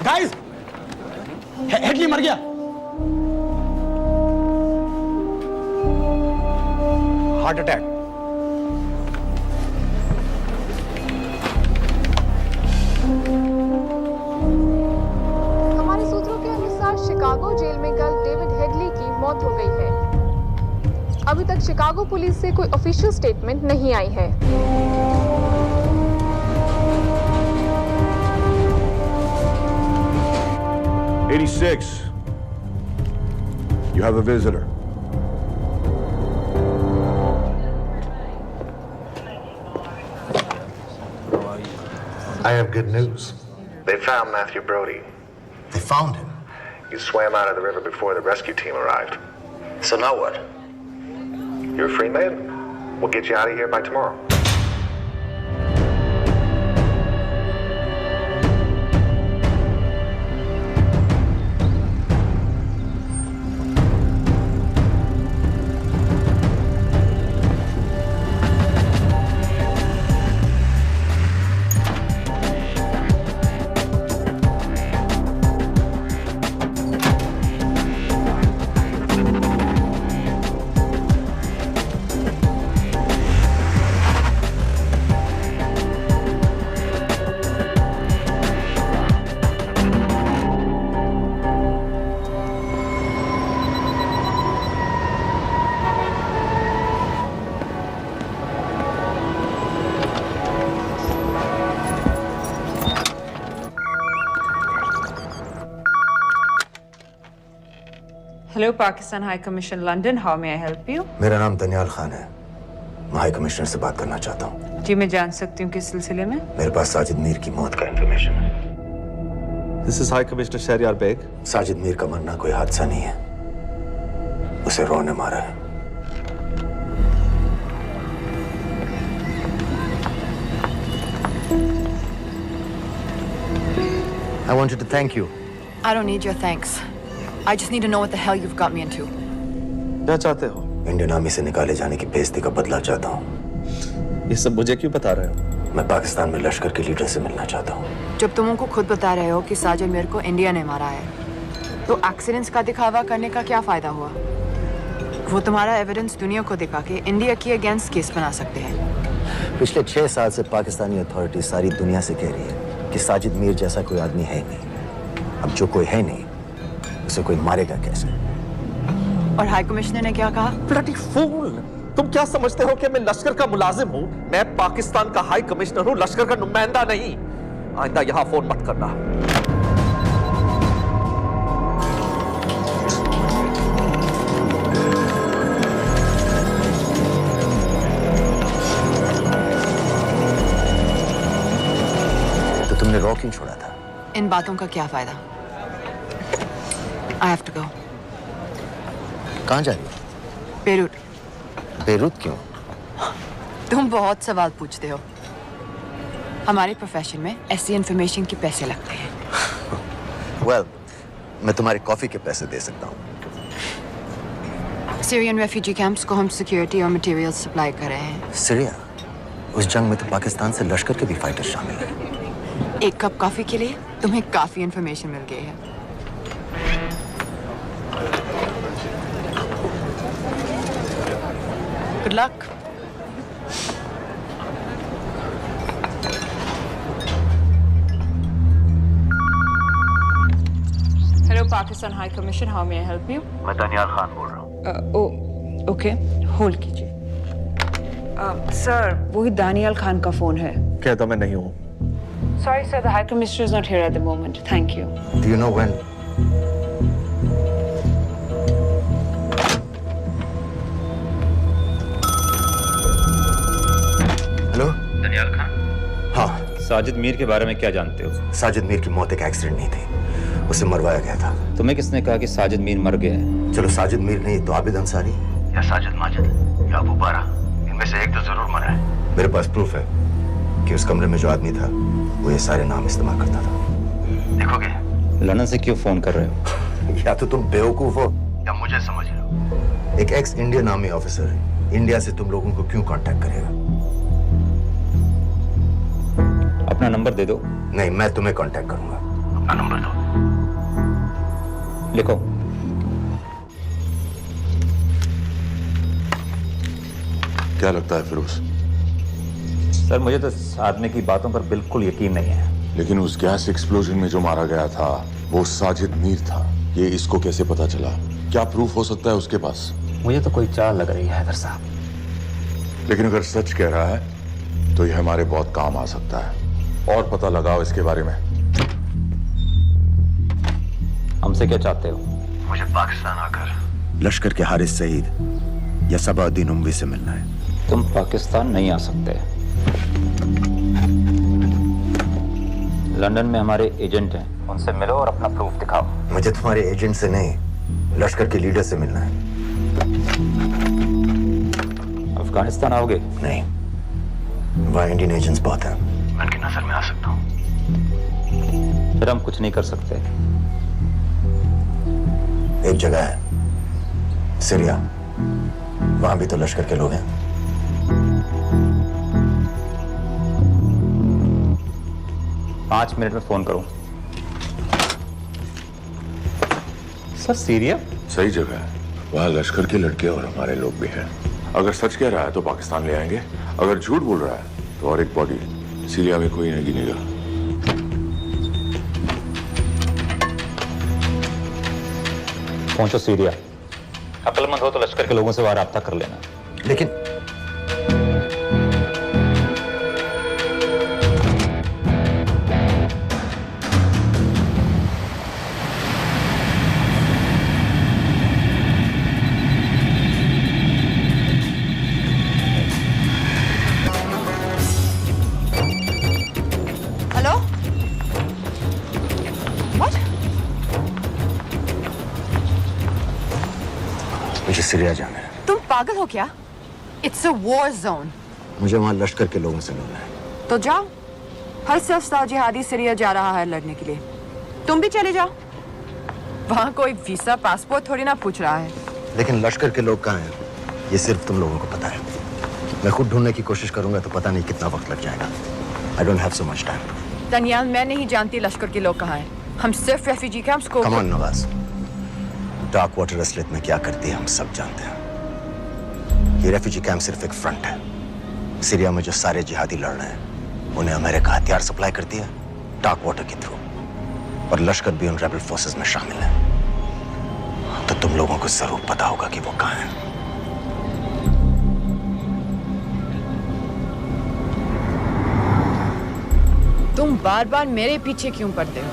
गाइस, हेडली मर गया। Heart attack. हमारे सूत्रों के अनुसार शिकागो जेल में कल डेविड हेडली की मौत हो गई है। अभी तक शिकागो पुलिस से कोई ऑफिशियल स्टेटमेंट नहीं आई है। '86. You have a visitor. I have good news. They found Matthew Brody. They found him? He swam out of the river before the rescue team arrived. So now what? You're a free man. We'll get you out of here by tomorrow. Hello, Pakistan High Commission, London. How may I help you? मेरा नाम दनियाल खान है। मैं high commissioner से बात करना चाहता हूँ। जी, मैं जान सकती हूँ किस सिलसिले में? मेरे पास साजिद मीर की मौत का इंफॉर्मेशन है। This is High Commissioner Shehryar Baig. Sajid Mir का मरना कोई हादसा नहीं है, उसे रॉ ने मारा है। I wanted to thank you. I don't need your thanks. I just need to know what the hell you've got me into. क्या चाहते हो? इंडियन आर्मी से निकाले जाने की बेइज्जती का बदला चाहता हूँ। ये सब मुझे क्यों बता रहे हो? मैं पाकिस्तान में लश्कर के लीडर से मिलना चाहता हूँ। जब तुम उनको खुद बता रहे हो कि साजिद मीर को इंडिया ने मारा है, तो एक्सीडेंट्स का दिखावा करने का क्या फायदा हुआ? वो तुम्हारा एविडेंस दुनिया को दिखा के इंडिया के अगेंस्ट केस बना सकते हैं। पिछले 6 साल से पाकिस्तानी अथॉरिटी सारी दुनिया से कह रही है कि साजिद मीर जैसा कोई आदमी है नहीं। अब जो कोई है नहीं, उसे कोई मारेगा कैसे? और हाई कमिश्नर ने क्या कहा? Bloody fool! तुम क्या समझते हो कि मैं लश्कर का मुलाजिम हूँ? मैं पाकिस्तान का हाई कमिश्नर हूँ, लश्कर का नुमाइंदा नहीं। आइंदा यहाँ फोन मत करना। तो तुमने रॉ क्यों छोड़ा था? इन बातों का क्या फायदा? I have to go. कहाँ जा रही हो? बेरूट। बेरूत क्यों? तुम बहुत सवाल पूछते हो। हमारे प्रोफेशन में ऐसी इंफॉर्मेशन के पैसे लगते हैं। Well, मैं तुम्हारे कॉफी के पैसे दे सकता हूँ। सीरियन रेफ्यूजी कैंप्स को हम सिक्योरिटी और मटेरियल सप्लाई कर रहे हैं। सीरिया? उस जंग में तो पाकिस्तान से लश्कर के भी फाइटर शामिल हैं। एक कप कॉफी के लिए तुम्हें काफी इंफॉर्मेशन मिल गई है। Good luck. Hello, Pakistan High Commission. How may I help you? मैं दनियाल खान बोल रहा हूँ। ओके, होल्ड कीजिए। सर, वही दानियाल खान का फोन है। कहता मैं नहीं हूँ। Sorry, sir. The High Commissioner is not here at the moment. Thank you. Do you know when? Hello? Daniyal Khan? हाँ। साजिद मीर के बारे में क्या जानते हो? साजिद मीर की मौत एक एक्सीडेंट नहीं थी, उसे मरवाया गया था। तुम्हें किसने कहा कि साजिद मीर मर गया है? चलो साजिद मीर नहीं तो आबिद अंसारी या साजिद माजिद या अबू बारा, इनमें से एक तो जरूर मरा है। मेरे पास प्रूफ है कि उस कमरे में जो आदमी था वो ये सारे नाम इस्तेमाल करता था। देखोगे? लंदन से क्यों फोन कर रहे हो? या तो तुम बेवकूफ हो या मुझे समझ लो। एक x Indian army officer India से तुम लोगों को क्यों कांटेक्ट करेगा? अपना नंबर दे दो। नहीं, मैं तुम्हें कांटेक्ट करूंगा। अपना नंबर दो। लिखो। क्या लगता है फिरोज? सर, मुझे तो इस आदमी की बातों पर बिल्कुल यकीन नहीं है। लेकिन उस गैस एक्सप्लोजन में जो मारा गया था वो साजिद मीर था। ये इसको कैसे पता चला? क्या प्रूफ हो सकता है उसके पास? मुझे तो कोई चाल लग रही है हैदर साहब। लेकिन अगर सच कह रहा है तो ये हमारे बहुत काम आ सकता है। और पता लगाओ इसके बारे में। हमसे क्या चाहते हो? मुझे पाकिस्तान आकर लश्कर के हारिस सईद या सबाउद्दीन उमवी से मिलना है। तुम पाकिस्तान नहीं आ सकते। लंदन में हमारे एजेंट हैं, उनसे मिलो और अपना प्रूफ दिखाओ। मुझे तुम्हारे एजेंट से नहीं, लश्कर के लीडर से मिलना है। अफगानिस्तान आओगे? नहीं, वहाँ इंडियन एजेंट्स बहुत हैं। मैं उनकी नजर में आ सकता हूँ। फिर हम कुछ नहीं कर सकते। एक जगह है सीरिया, वहां भी तो लश्कर के लोग हैं। पाँच मिनट में फोन करूं। सर, सीरिया सही जगह है। वहाँ लश्कर के लड़के और हमारे लोग भी हैं। अगर सच कह रहा है तो पाकिस्तान ले आएंगे, अगर झूठ बोल रहा है तो और एक बॉडी सीरिया में कोई नहीं गिनेगा। पहुंचो सीरिया। अक्लमंद हो तो लश्कर के लोगों से वहां राब्ता कर लेना। लेकिन सीरिया जाना है। तुम पागल हो क्या? It's a war zone. मुझे वहां लश्कर के लोगों से मिलना है। तो जाओ। हर सस्ता जिहादी सीरिया जा रहा है लड़ने के लिए। तुम भी चले जाओ। वहां कोई वीसा पासपोर्ट थोड़ी ना पूछ रहा है। लेकिन लश्कर के लोग कहाँ हैं? ये सिर्फ तुम लोगों को पता है। मैं खुद ढूंढने की कोशिश करूंगा तो पता नहीं कितना वक्त लग जाएगा। I don't have so much time. Daniyal, मैं नहीं जानती लश्कर के लोग कहाँ हैं। हम सिर्फ रेफ्यूजी कैंप्स को। Come on, Nawaz. Dark water असलियत में क्या करती है हम सब जानते हैं। ये रेफ्यूजी कैंप सिर्फ एक फ्रंट है। सीरिया में जो सारे जिहादी लड़ रहे हैं उन्हें अमेरिका हथियार सप्लाई करती है डार्क वाटर के थ्रू, और लश्कर भी उन रेबल फोर्सेस में शामिल है। तो तुम लोगों को जरूर पता होगा कि वो कहाँ है। तुम बार बार मेरे पीछे क्यों पड़ते हो?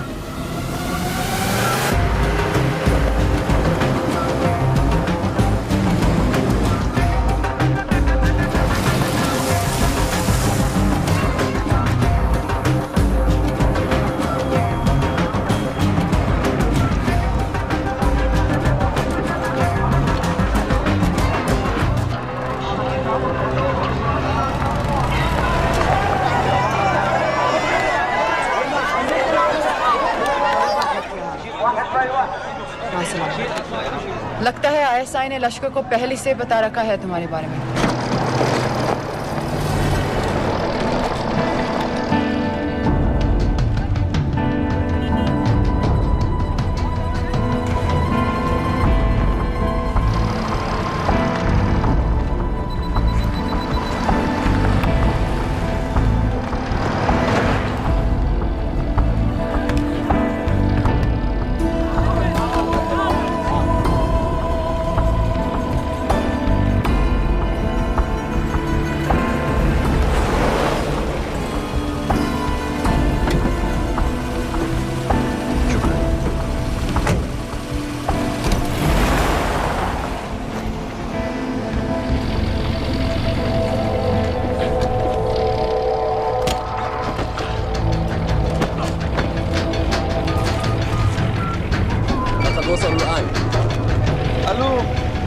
लगता है आईएसआई ने लश्कर को पहले से बता रखा है तुम्हारे बारे में।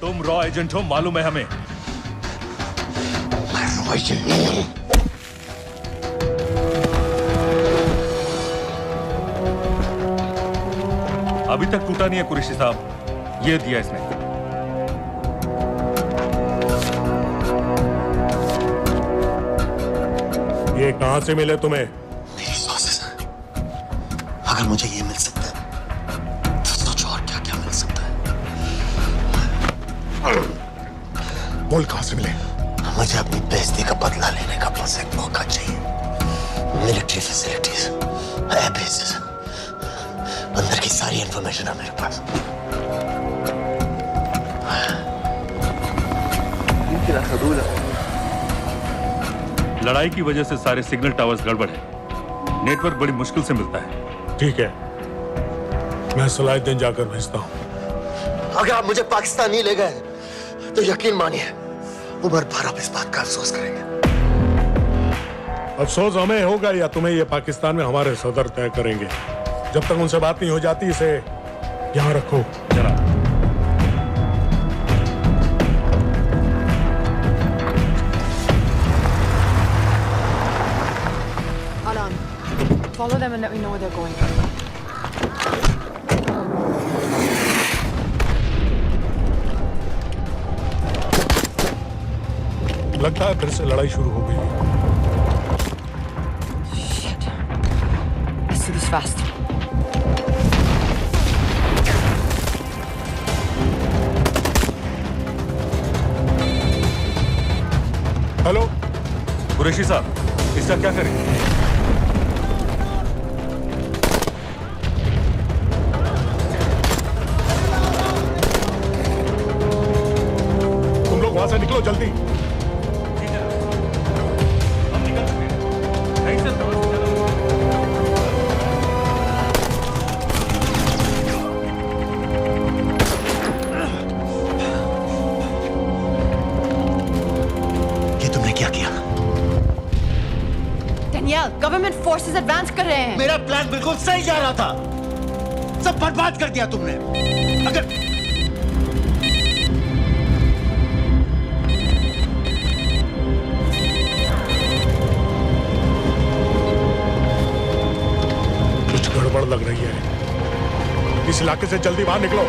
तुम रॉ एजेंट हो, मालूम है हमें। मैं रॉ एजेंट नहीं हूं। अभी तक टूटा नहीं है कुरैशी साहब। ये दिया इसने। ये कहां से मिले तुम्हें? मेरी सॉसेस हैं। अगर मुझे ये मिल सकता है तो सोचो और क्या क्या मिल सकता है। बोल कहां से मिले? मुझे अपनी बेइज्जती का बदला लेने का बस एक मौका चाहिए। मिलिट्री फैसिलिटीज, एयर बेसेस, अंदर की सारी इंफॉर्मेशन है मेरे पास। लड़ाई की वजह से सारे सिग्नल टावर्स गड़बड़ है। नेटवर्क बड़ी मुश्किल से मिलता है। ठीक है, मैं सलाहुद्दीन जाकर भेजता हूं। अगर आप मुझे पाकिस्तान नहीं ले गए तो यकीन मानिए उम्र भर आप इस बात का अफसोस करेंगे। अफसोस हमें होगा या तुम्हें ये पाकिस्तान में हमारे सदर तय करेंगे। जब तक उनसे बात नहीं हो जाती इसे यहां रखो। जरा Follow them and let me know where they're going. लगता है फिर से लड़ाई शुरू हो गई। Shit. Let's do this fast. Hello Qureshi साहब, इसका क्या करें? वहां से निकलो जल्दी। Daniel, government forces advance कर रहे हैं। मेरा प्लान बिल्कुल सही जा रहा था, सब बर्बाद कर दिया तुमने। अगर कुछ गड़बड़ लग रही है, इस इलाके से जल्दी बाहर निकलो।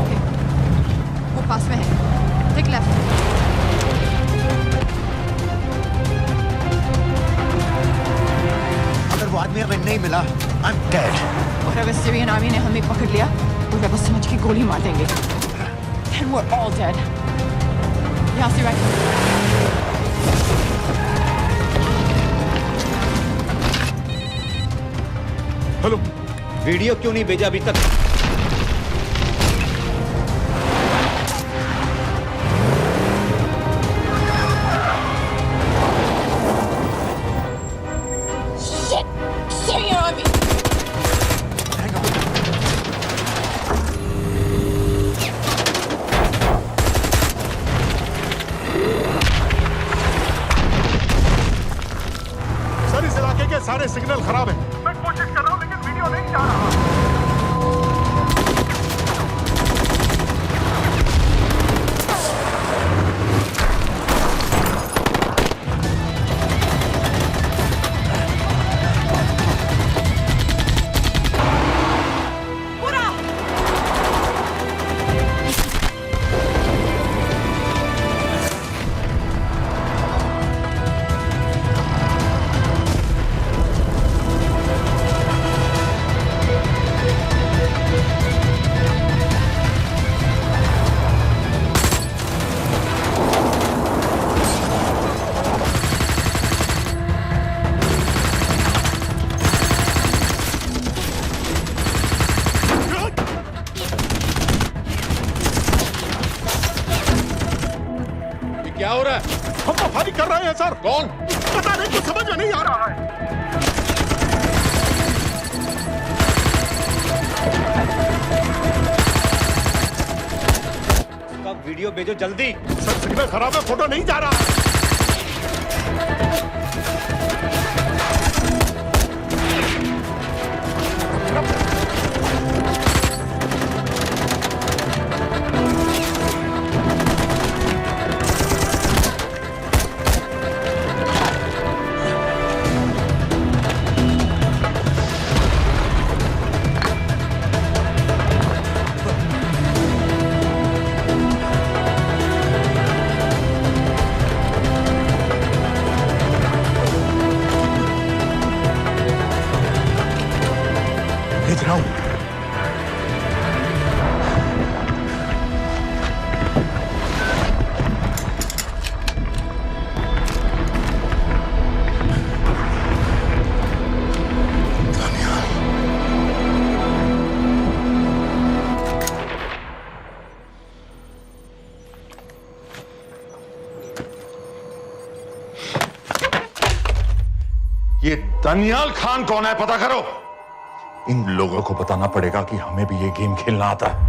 ओके, वो पास में है। Take left. अगर वो आदमी हमें नहीं मिला, I'm dead. और अगर सीरियन आर्मी ने हमें पकड़ लिया, वो बस समझ के गोली मार देंगे। Then we're all dead. यहाँ से right. हेलो, वीडियो क्यों नहीं भेजा अभी तक? Syrian army. सर इस इलाके के सारे सिग्नल खराब हैं। मैं कोशिश कर रहा हूँ लेकिन वीडियो नहीं जा रहा। क्या हो रहा है? हम तो फायरिंग कर रहे हैं सर। कौन? पता नहीं, कुछ समझ में नहीं आ रहा है। उसका वीडियो भेजो जल्दी। सर सिग्नल खराब है, फोटो नहीं जा रहा। भेज रहा हूं। ये दानियाल खान कौन है, पता करो। इन लोगों को बताना पड़ेगा कि हमें भी ये गेम खेलना आता है।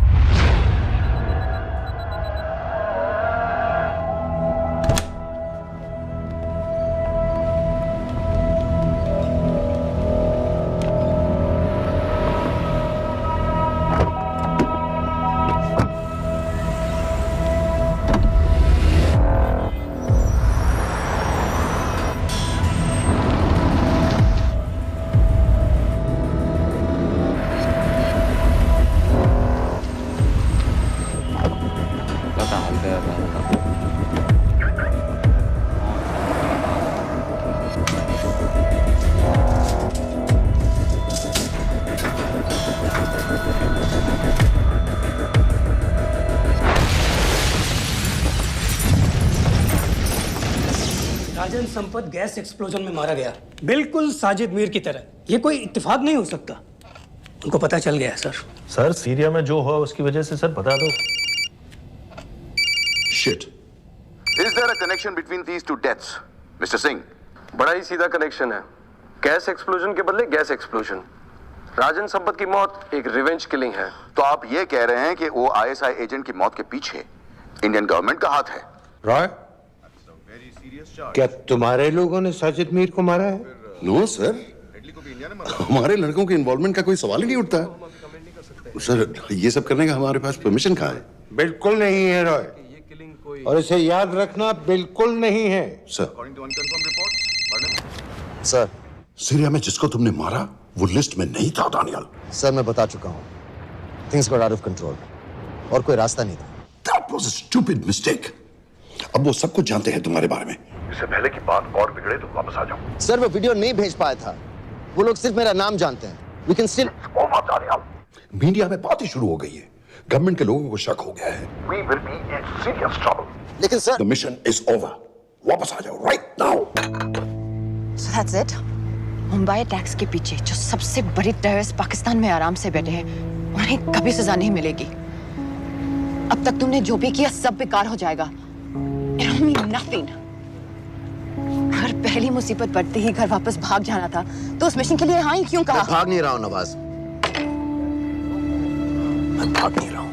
राजन संपत गैस एक्सप्लोजन में मारा गया, बिल्कुल साजिद मीर की तरह। ये कोई इत्तेफाक नहीं हो सकता। उनको पता चल गया सर। सर सीरिया में जो हुआ उसकी वजह से सर बता दो। Shit, Is there a connection between these two deaths, Mr. Singh? बड़ा ही सीधा कनेक्शन है। गैस एक्सप्लोजन के बदले गैस एक्सप्लोजन। राजन संपत की मौत एक रिवेंज किलिंग है। तो आप ये कह रहे हैं कि वो आईएसआई एजेंट की मौत के पीछे इंडियन गवर्नमेंट का हाथ है? रॉय, क्या तुम्हारे लोगों ने साजिद मीर को मारा है? नो सर, हमारे लड़कों के इन्वॉल्वमेंट का कोई सवाल ही नहीं उठता। सर, ये सब करने का हमारे पास परमिशन कहाँ है? बिल्कुल नहीं है रॉय, और इसे याद रखना बिल्कुल नहीं है। सर, सीरिया में जिसको तुमने मारा वो लिस्ट में नहीं था दानियल। सर मैं बता चुका हूँ, things got out of control और कोई रास्ता नहीं था। That was a stupid mistake. अब वो सब कुछ जानते हैं तुम्हारे बारे में। इससे पहले की बात और बिगड़े तो वापस आ जाओ। सर वो वीडियो नहीं भेज पाया था, वो लोग सिर्फ मेरा नाम जानते हैं। We can still... मीडिया में बात ही शुरू हो गई है, गवर्नमेंट के लोगों को शक हो गया है। We will be in serious trouble. लेकिन sir, The mission is over. वापस आ जाओ right now. So that's it? Mumbai attacks के पीछे जो सबसे बड़ी टेररिस्ट पाकिस्तान में आराम से बैठे हैं, उन्हें कभी सजा नहीं मिलेगी। अब तक तुमने जो भी किया सब बेकार हो जाएगा। It'll mean nothing. अगर पहली मुसीबत पड़ते ही घर वापस भाग जाना था, तो उस मिशन के लिए हाँ ही क्यों कहा? मैं भाग नहीं रहा हूँ नवाज, मैं भाग नहीं रहा हूँ।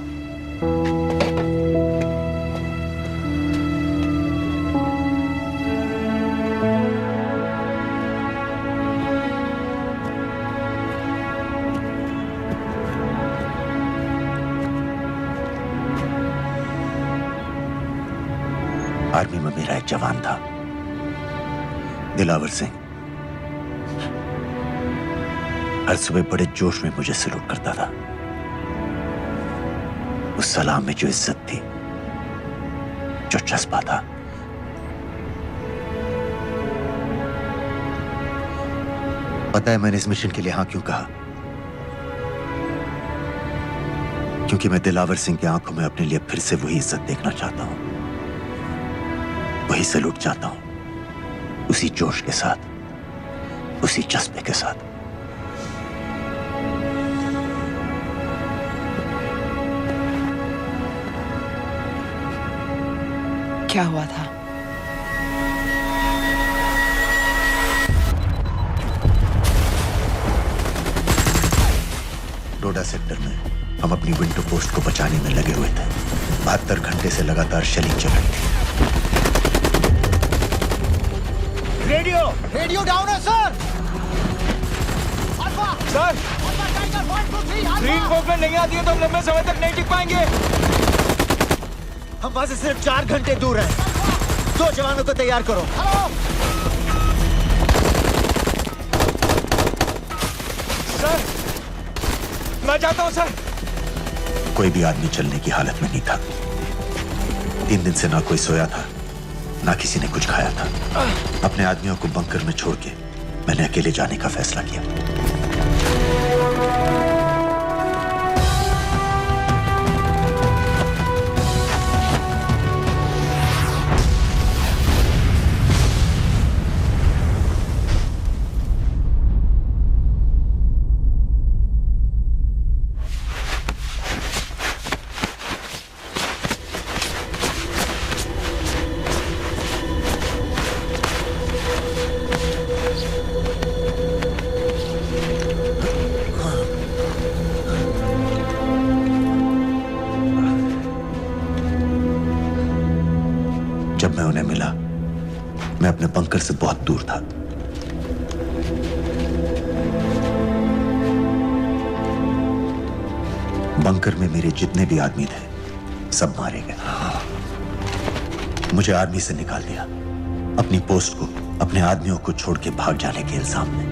आर्मी में मेरा एक जवान था, दिलावर सिंह। हर सुबह बड़े जोश में मुझे सलूट करता था। उस सलाम में जो इज्जत थी, जो जज्बा था, पता है मैंने इस मिशन के लिए हाँ क्यों कहा? क्योंकि मैं दिलावर सिंह की आंखों में अपने लिए फिर से वही इज्जत देखना चाहता हूं, वही सलूट चाहता हूं, उसी जोश के साथ, उसी जज्बे के साथ। क्या हुआ था? डोडा सेक्टर में हम अपनी विंडो पोस्ट को बचाने में लगे हुए थे। 72 घंटे से लगातार शेलिंग चल रही थी। रेडियो डाउन है सर। सर, ग्रीन वॉकमेंट नहीं आती है तो हम लंबे समय तक नहीं टिक पाएंगे। हम वहां से सिर्फ 4 घंटे दूर हैं। 2 जवानों को तैयार करो। सर, मैं जाता हूं सर। कोई भी आदमी चलने की हालत में नहीं था। 3 दिन से ना कोई सोया था, ना किसी ने कुछ खाया था। अपने आदमियों को बंकर में छोड़ के मैंने अकेले जाने का फैसला किया। जब मैं उन्हें मिला, मैं अपने बंकर से बहुत दूर था। बंकर में मेरे जितने भी आदमी थे, सब मारे गए। मुझे आर्मी से निकाल दिया, अपनी पोस्ट को, अपने आदमियों को छोड़ के भाग जाने के इल्जाम में।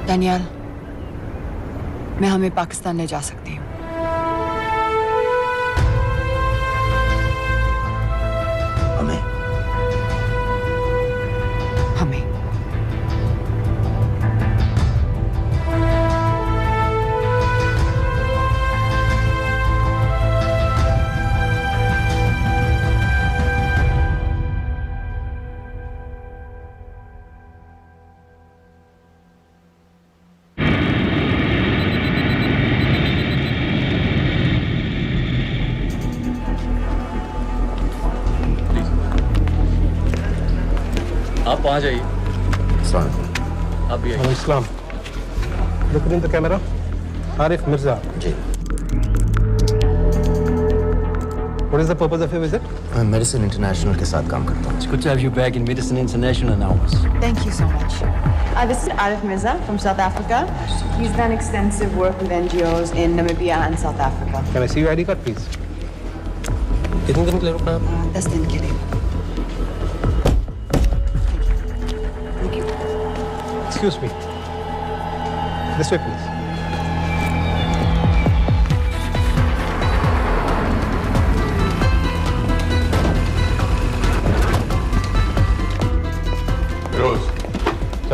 डैनियल, मैं हमें पाकिस्तान ले जा सकती हूँ। हमें? हमें। आप वहाँ जाइए। आप भी आइए। Islam. Look in the camera. Arif Mirza. जी। What is the purpose of your visit? मैं मेडिसिन इंटरनेशनल के साथ काम करता हूँ। It's good to have you back in Medicine International now. Thank you so much. This is Arif Mirza from South Africa. He's done extensive work with NGOs in Namibia and South Africa. Can I see your ID card, please? कितने दिन के लिए रुकना है? 10 दिन के लिए। Excuse me. This way, please.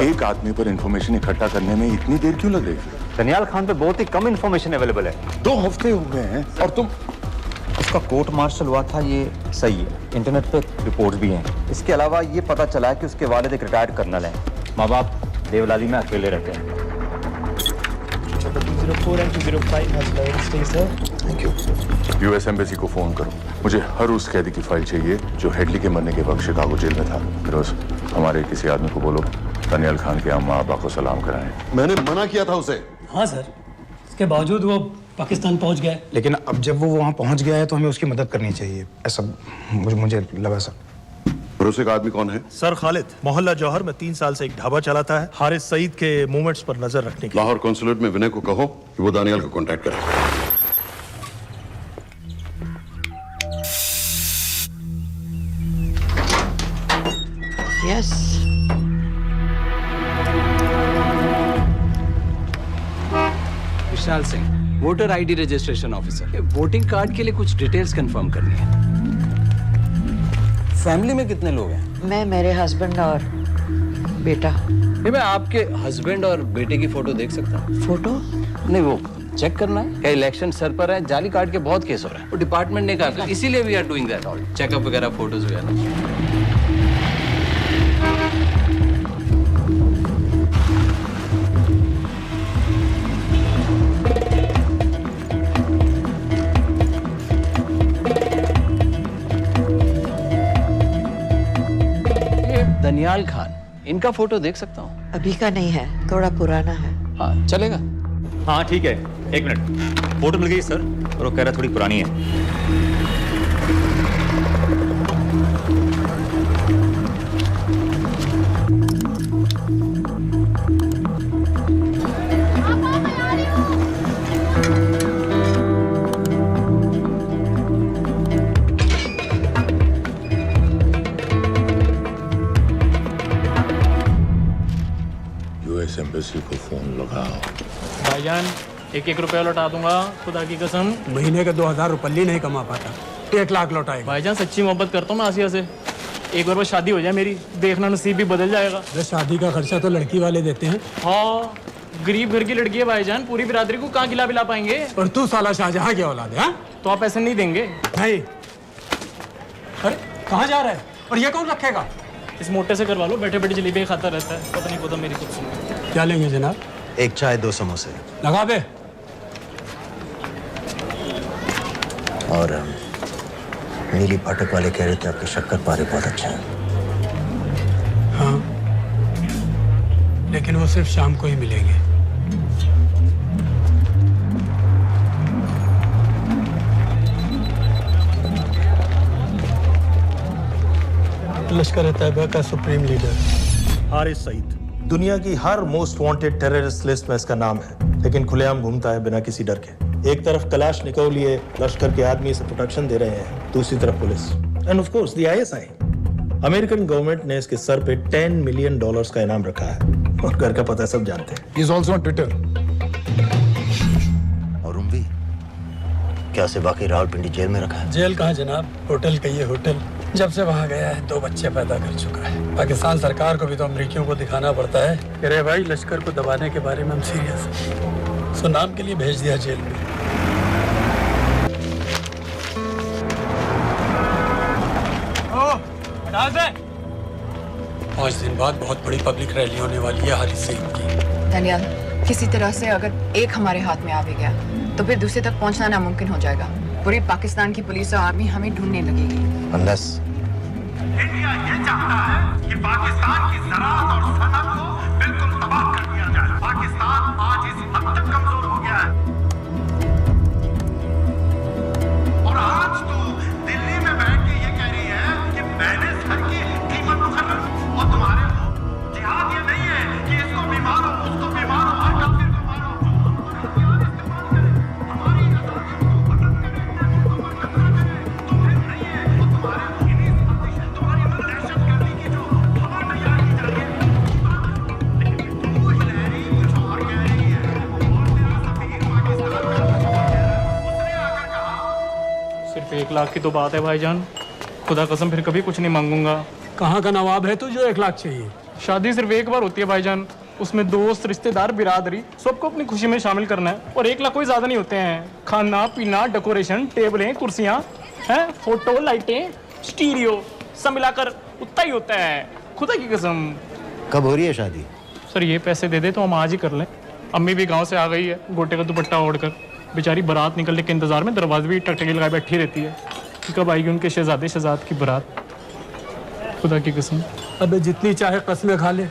एक आदमी पर इंफॉर्मेशन इकट्ठा करने में इतनी देर क्यों लग रही है? दनियाल खान पे बहुत ही कम इंफॉर्मेशन अवेलेबल है। 2 हफ्ते हो गए हैं और तुम। उसका कोर्ट मार्शल हुआ था, ये सही है। इंटरनेट पे रिपोर्ट्स भी हैं। इसके अलावा ये पता चला है कि उसके वालिद एक रिटायर्ड कर्नल हैं। माँ बाप देवलाली में अकेले रहते हैं। 204 and 205 has loaded. Stay sir. Thank you. US embassy को फोन करो। मुझे हर उस कैदी की फाइल चाहिए जो हेडली के मरने के वक्त शिकागो जेल में था। फिरोज, हमारे किसी आदमी को बोलो दनियाल खान के अम्मा अब्बा को सलाम कराएं। मैंने मना किया था उसे। हाँ सर, इसके बावजूद वो पाकिस्तान पहुंच गया। लेकिन अब जब वो वहाँ पहुँच गया है तो हमें उसकी मदद करनी चाहिए, ऐसा मुझे लगा सर। भरोसे का आदमी कौन है? सर खालिद, मोहल्ला जौहर में 3 साल से एक ढाबा चलाता है। हारिस सईद के मूवमेंट्स पर नजर रखने के। लाहौर कॉन्सुलेट में विनय को कहो कि वो दानियाल को कांटेक्ट करे। Yes. Vishal Singh, voter ID registration officer. Voting card के लिए कुछ डिटेल्स कंफर्म करनी है। फैमिली में कितने लोग हैं? मैं, मेरे हस्बैंड और बेटा। मैं आपके हस्बैंड और बेटे की फोटो देख सकता हूँ? फोटो? नहीं, वो चेक करना है। क्या इलेक्शन सर पर है? जाली कार्ड के बहुत केस हो रहे हैं। वो डिपार्टमेंट ने कहा, इसीलिए we are doing that all. Checkup वगैरह, फोटोज वगैरह। दनियाल खान, इनका फोटो देख सकता हूँ? अभी का नहीं है, थोड़ा पुराना है। हाँ, चलेगा? हाँ ठीक है, 1 मिनट। फोटो मिल गई सर, और वो कह रहा थोड़ी पुरानी है। एम्बेसी को फोन लगाओ। भाईजान, 1-1 रुपया लौटा दूंगा, खुदा की कसम। महीने के 2000 रुपये नहीं कमा पाता, 1 लाख लौटाएगा। भाईजान सच्ची मोहब्बत करता हूँ मैं आसिया से। एक बार बस शादी हो जाए मेरी, देखना नसीब भी बदल जाएगा। शादी का खर्चा तो लड़की वाले देते हैं। हाँ, गरीब घर की लड़की है भाईजान, पूरी बिरादरी को कहाँ खिला पिला पाएंगे। और तू साला शाहजहां की औलाद है? तो आप ऐसे नहीं देंगे? नहीं। अरे कहाँ जा रहा है? और ये कौन रखेगा? इस मोटे से करवा लो, बैठे बैठे जलेबी खाता रहता है। पता नहीं पता मेरी कुछ सुनो। क्या लेंगे जनाब? 1 चाय 2 समोसे। लगा बे। और नीली फाटक वाले कह रहे थे आपके शक्कर पारे बहुत अच्छा है। हाँ, लेकिन वो सिर्फ शाम को ही मिलेंगे। लश्कर तैयबा का सुप्रीम लीडर हारिस सईद। दुनिया की हर मोस्ट वांटेड टेररिस्ट लिस्ट में इसका नाम है, लेकिन खुलेआम घूमता है बिना किसी डर के। एक तरफ कलाशनिकोव लिए लश्कर के आदमी इसे प्रोटेक्शन दे रहे हैं, दूसरी तरफ police end of course the ISI. American government ने इसके सर पे $10 मिलियन का इनाम रखा है, और घर का पता सब जानते हैं। He is also on Twitter. और उम्वी क्या से वाकई रावलपिंडी जेल में रखा है? जेल कहाँ जनाब, होटल कहिए होटल। जब से वहाँ गया है 2 बच्चे पैदा कर चुका है। पाकिस्तान सरकार को भी तो अमरीकियों को दिखाना पड़ता है। अरे भाई, लश्कर को दबाने के बारे में हम सीरियस हैं। सो नाम के लिए भेज दिया जेल में। हटा दे। 5 दिन बाद बहुत बड़ी पब्लिक रैली होने वाली है हारिस सईद की। दनियाल, किसी तरह से अगर एक हमारे हाथ में आ भी गया तो फिर दूसरे तक पहुंचना नामुमकिन हो जाएगा। पूरी पाकिस्तान की पुलिस और आर्मी हमें ढूंढने लगेगी। Unless इंडिया ये चाहता है कि पाकिस्तान की ज़राअत और सनअत को बिल्कुल तबाह कर दिया जाए। पाकिस्तान आज इस हद तक कमजोर हो गया है और आज तो दिल्ली में बैठ के ये कह रही है कि मैंने सर की कीमत मुकर्रर और तुम्हारे को जिहाद ये नहीं है कि इसको भी मारो उसको भी मारो हर काफिर को मारो। सिर्फ 1 लाख की तो बात है भाईजान, खुदा कसम फिर कभी कुछ नहीं मांगूंगा। कहाँ का नवाब है तू जो 1 लाख चाहिए? शादी सिर्फ एक बार होती है भाईजान, उसमें दोस्त रिश्तेदार बिरादरी सबको अपनी खुशी में शामिल करना है और 1 लाख कोई ज्यादा नहीं होते हैं। खाना पीना डेकोरेशन टेबलें कुर्सियां हैं फोटो लाइटें स्टीरियो सब मिलाकर उतना ही होता है, खुदा की कसम। कब हो रही है शादी? सर ये पैसे दे दे तो हम आज ही कर लें। अम्मी भी गांव से आ गई है गोटे का दुपट्टा ओढ़कर, बेचारी बारात निकलने के इंतजार में दरवाजे भी टकटकी लगाए बैठी रहती है कि कब आएगी उनके शहजाद की बारात, खुदा की कसम। अबे जितनी चाहे कस्में खा ले,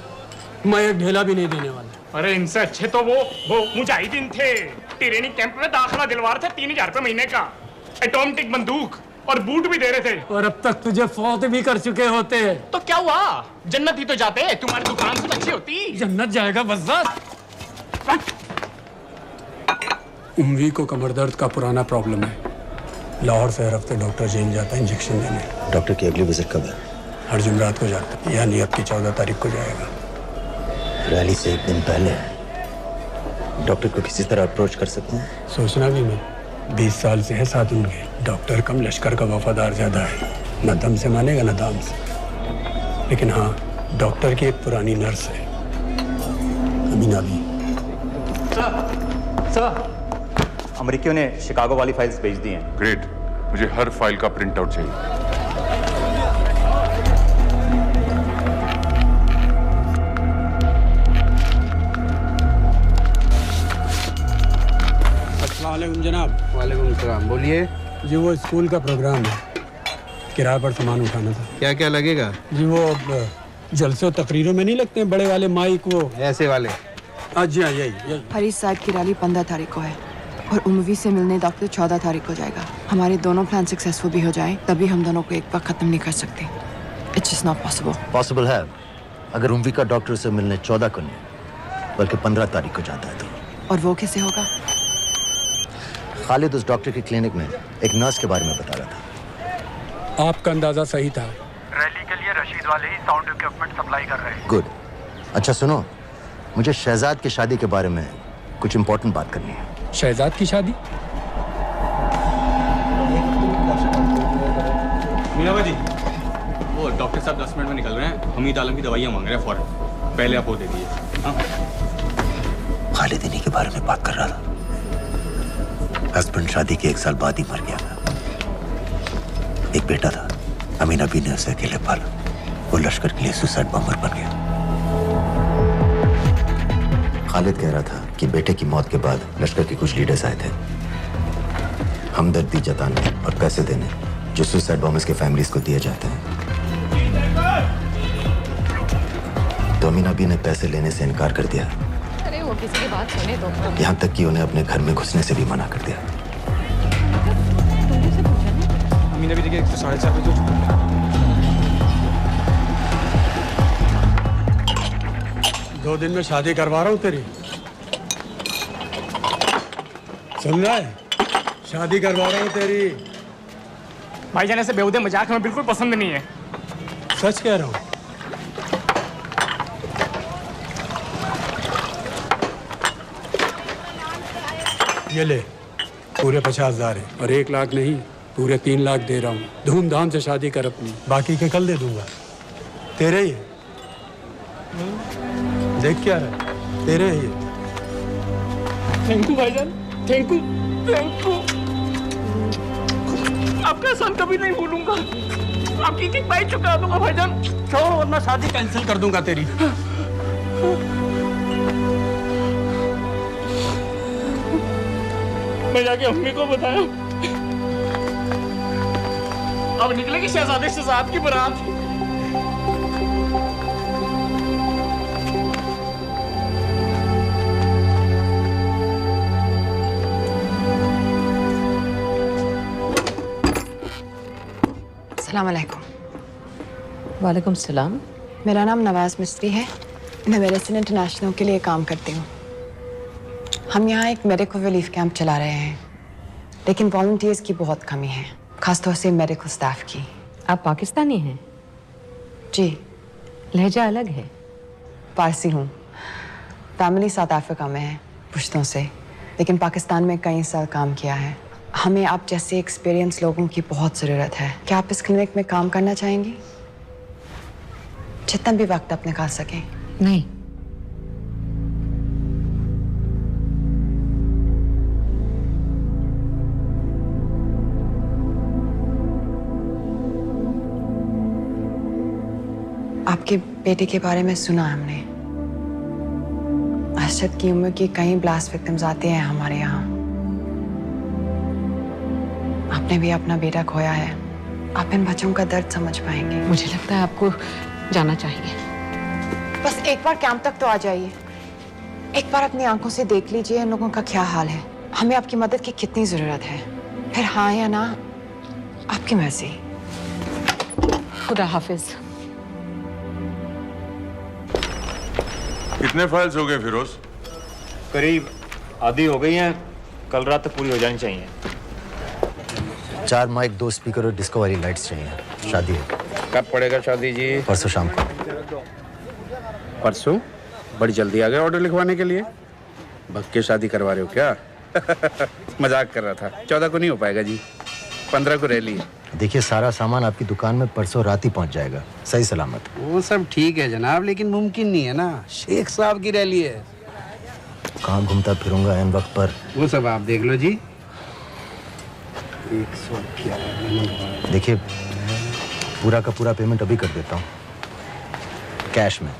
मैं एक ढेला भी नहीं देने वाला। अरे इनसे अच्छे तो वो मुजाहिदीन थे, ट्रेनिंग कैंप में दाखिला दिलवा रहे थे 3000 रुपए महीने का, एटॉमिक बंदूक और बूट भी दे रहे थे। और अब तक तुझे फौत भी कर चुके होते। तो क्या हुआ, जन्नत ही तो जाते, तुम्हारी दुकान से अच्छी होती। जन्नत जाएगा बज़्ज़ात। उम्वी को कमर दर्द का पुराना प्रॉब्लम है, लाहौर से हर हफ्ते डॉक्टर जेल जाता है इंजेक्शन देने। डॉक्टर की अगली विजिट कब है? हर जुमरात को जाता है, यानी अब की 14 तारीख को जाएगा। रैली से 1 दिन पहले डॉक्टर को किसी तरह अप्रोच कर सकते हैं? सोचना भी नहीं, 20 साल से है साथ उनके। डॉक्टर कम लश्कर का वफादार ज्यादा है, न दम से मानेगा न दाम से। लेकिन हाँ, डॉक्टर की एक पुरानी नर्स है अमीना भी। सर अमेरिकियों ने शिकागो वाली फाइल्स भेज दी हैं। ग्रेट, मुझे हर फाइल का प्रिंट आउट चाहिए। अस्सलामुअलैकुम जनाब। वालेकुम सलाम, बोलिए। जी वो स्कूल का प्रोग्राम है, किराए पर सामान उठाना था। क्या क्या लगेगा? जी वो जलसे और तकरीरों में नहीं लगते हैं बड़े वाले माइक, वो ऐसे वाले? हाँ जी हाँ, यही। हरीश साहब की रैली 15 तारीख को है और उम्वी से मिलने डॉक्टर 14 तारीख को जाएगा। हमारे दोनों प्लान सक्सेसफुल भी हो जाए तभी हम दोनों को एक बार खत्म नहीं कर सकते। It's just not possible. Possible है अगर उम्वी का डॉक्टर से मिलने 14 को नहीं बल्कि 15 तारीख को जाता है तो। और वो कैसे होगा? खालिद उस डॉक्टर की क्लिनिक में एक नर्स के बारे में बता रहा था। आपका अंदाजा सही था। रैली के लिए रशीद वाले ही साउंड इक्विपमेंट सप्लाई कर रहे हैं। गुड। अच्छा सुनो, मुझे शहजाद की शादी के बारे में कुछ इंपॉर्टेंट बात करनी है। शहजाद की शादी? मीना जी, वो डॉक्टर साहब 10 मिनट में निकल रहे हैं, हमीद आलम की दवाइयाँ मांग रहे हैं फौरन, पहले आप वो दे दीजिए। खालिद इन्हीं के बारे में बात कर रहा था। हस्बैंड शादी के 1 साल बाद ही मर गया था। एक बेटा था, अमीना भी ने उसे अकेले पाला। वो लश्कर के लिए सुसाइड बॉम्बर बन गया। खालिद कह रहा था कि बेटे की मौत के बाद लश्कर के कुछ लीडर्स आए थे हमदर्दी जताने और पैसे देने, जो सुसाइड बॉम्बर्स के फैमिलीज को दिए जाते हैं। तो अमीना भी ने पैसे लेने से इनकार कर दिया। अरे वो किसी की बात सुने तो। यहाँ तक कि उन्हें अपने घर में घुसने से भी मना कर दिया। अमीना भी देखिए 4:30 बजे हो चुका है। 2 दिन में शादी करवा रहा हूँ तेरी, सुन रहा है? शादी करवा रहा हूँ तेरी। भाईजान ऐसे बेहुदे मजाक हमें बिल्कुल पसंद नहीं है। सच कह रहा हूँ। ये ले, पूरे 50,000 है और 1 लाख नहीं, पूरे 3 लाख दे रहा हूँ। धूमधाम से शादी कर अपनी, बाकी के कल दे दूंगा। तेरे ही है, देख क्या रहा, तेरे ही है। थैंक यू भाईजान, थैंक यू, थैंक यू। आपका एहसान कभी नहीं भूलूंगा। आपकी एक बाइक चुका दूंगा भाईजान। छोड़, वरना शादी कैंसिल कर दूंगा तेरी। मैं जाके अम्मी को बताया, अब निकलेगी शहजादे शहजाद की बारात। अस्सलाम वालेकुम। वालेकुम सलाम। मेरा नाम नवाज मिस्त्री है। मैं मेडिसिन इंटरनेशनल के लिए काम करती हूँ। हम यहाँ एक मेडिकल रिलीफ कैंप चला रहे हैं, लेकिन वॉलंटियर्स की बहुत कमी है, खासतौर से मेडिकल स्टाफ की। आप पाकिस्तानी हैं? जी। लहजा अलग है। पारसी हूँ। फैमिली साउथ अफ्रीका में है, पुश्तों से, लेकिन पाकिस्तान में कई साल काम किया है। हमें आप जैसे एक्सपीरियंस लोगों की बहुत ज़रूरत है। क्या आप इस क्लिनिक में काम करना चाहेंगी? जितना भी वक्त आप निकाल सकें। नहीं। आपके बेटे के बारे में सुना हमने। अरशद की उम्र की कई ब्लास्ट विक्टिम्स आते हैं हमारे यहाँ। आपने भी अपना बेटा खोया है। आप इन बच्चों का दर्द समझ पाएंगे। मुझे लगता है आपको जाना चाहिए। बस एक बार कैंप तक तो आ जाइए। एक बार अपनी आंखों से देख लीजिए इन लोगों का क्या हाल है। हमें आपकी मदद की कितनी जरूरत है। फिर हाँ या ना, आपकी मर्जी। खुदा हाफिज। कितने फाइल्स हो गए फिरोज? करीब आधी हो गई हैं। कल रात तक पूरी हो जानी चाहिए। 4 माइक, 2 स्पीकर और डिस्को वाली लाइट्स चाहिए। शादी है। कब पड़ेगा शादी जी? परसों शाम को। परसों? बड़ी जल्दी आ गए ऑर्डर लिखवाने के लिए। भग के शादी करवा रहे हो क्या? मजाक कर रहा था। 14 को नहीं हो पाएगा जी, 15 को रैली है। देखिए, सारा सामान आपकी दुकान में परसों रात ही पहुंच जाएगा, सही सलामत। वो सब ठीक है जनाब, लेकिन मुमकिन नहीं है ना। शेख साहब की रैली है। कहाँ घूमता फिरूंगा ऐन वक्त पर? वो सब आप देख लो जी। 111। देखिए, पूरा का पूरा पेमेंट अभी कर देता हूँ, कैश में।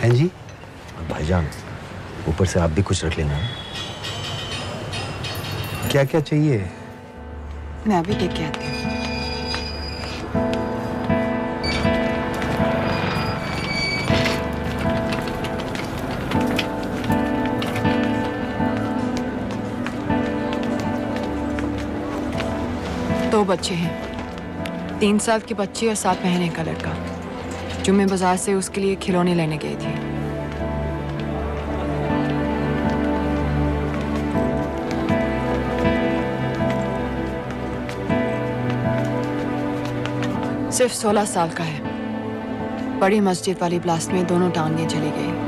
हैं जी? और भाईजान, ऊपर से आप भी कुछ रख लेना। क्या क्या चाहिए? मैं अभी देख के आती हूँ। दो बच्चे हैं, 3 साल की बच्ची और 7 महीने का लड़का, जो मैं बाजार से उसके लिए खिलौने लेने गई थी। सिर्फ 16 साल का है। बड़ी मस्जिद वाली ब्लास्ट में दोनों टांगें चली गई।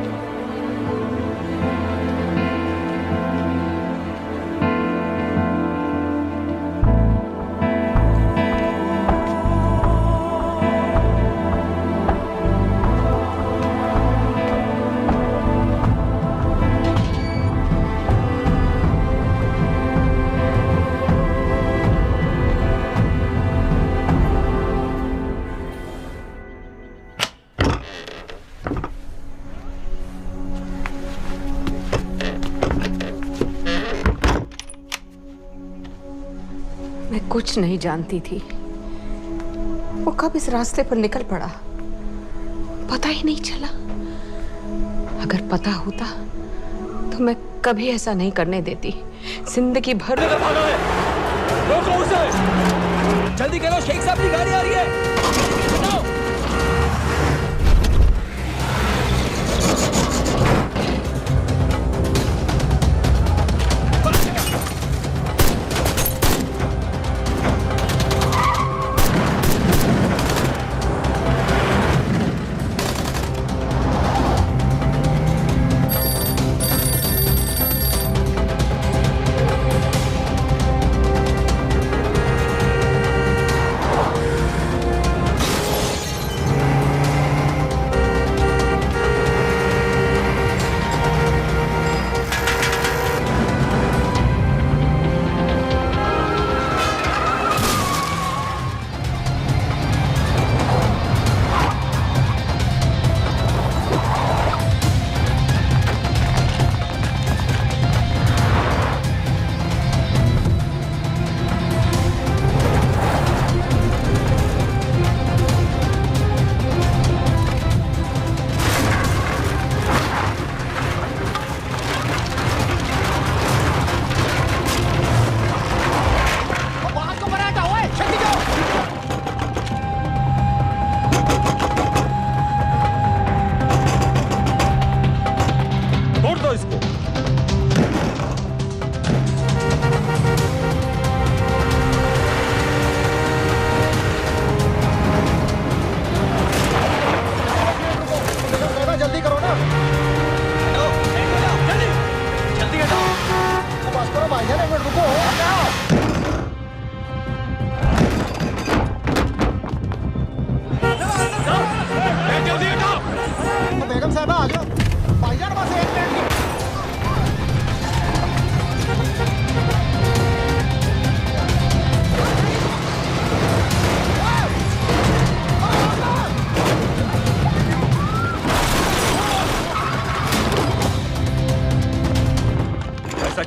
कुछ नहीं जानती थी वो कब इस रास्ते पर निकल पड़ा, पता ही नहीं चला। अगर पता होता तो मैं कभी ऐसा नहीं करने देती। जिंदगी भर। रोको उसे! जल्दी करो, शेख साहब की गाड़ी आ रही है।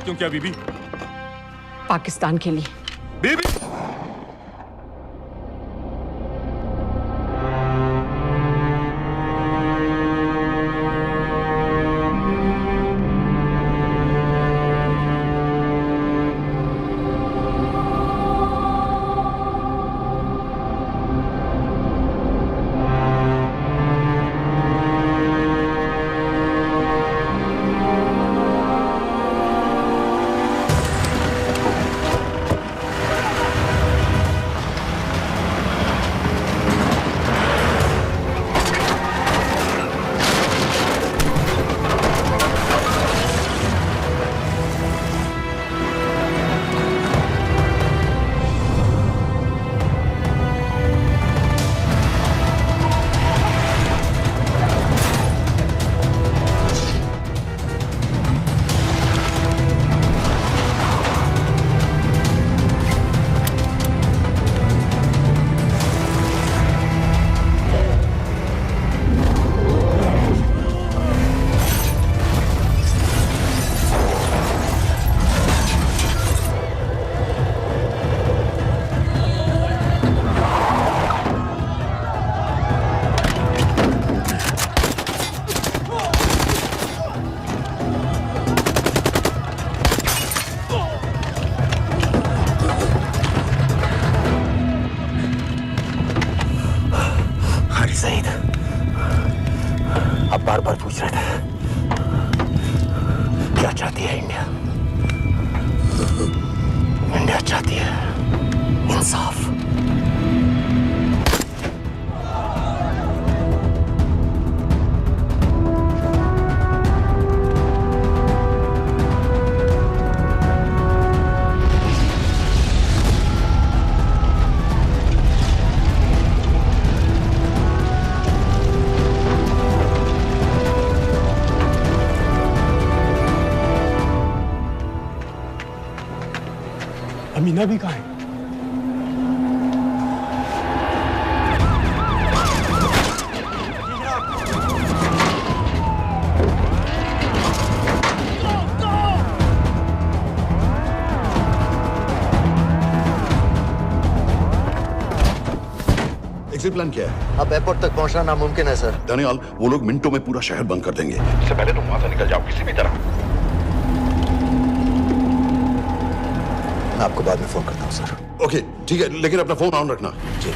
क्यों किया बीबी? पाकिस्तान के लिए। बीबी सईद, अब बार बार पूछ रहे थे क्या चाहती है इंडिया? इंडिया चाहती है इंसाफ। अमीना भी कहाँ है? एग्जिट प्लान क्या है? अब एयरपोर्ट तक पहुंचना नामुमकिन है सर। दानियाल, वो लोग मिनटों में पूरा शहर बंद कर देंगे। इससे पहले तुम वहां से निकल जाओ किसी भी तरह। मैं आपको बाद में फोन करता हूँ सर। ओके ठीक है, लेकिन अपना फोन ऑन रखना। जी।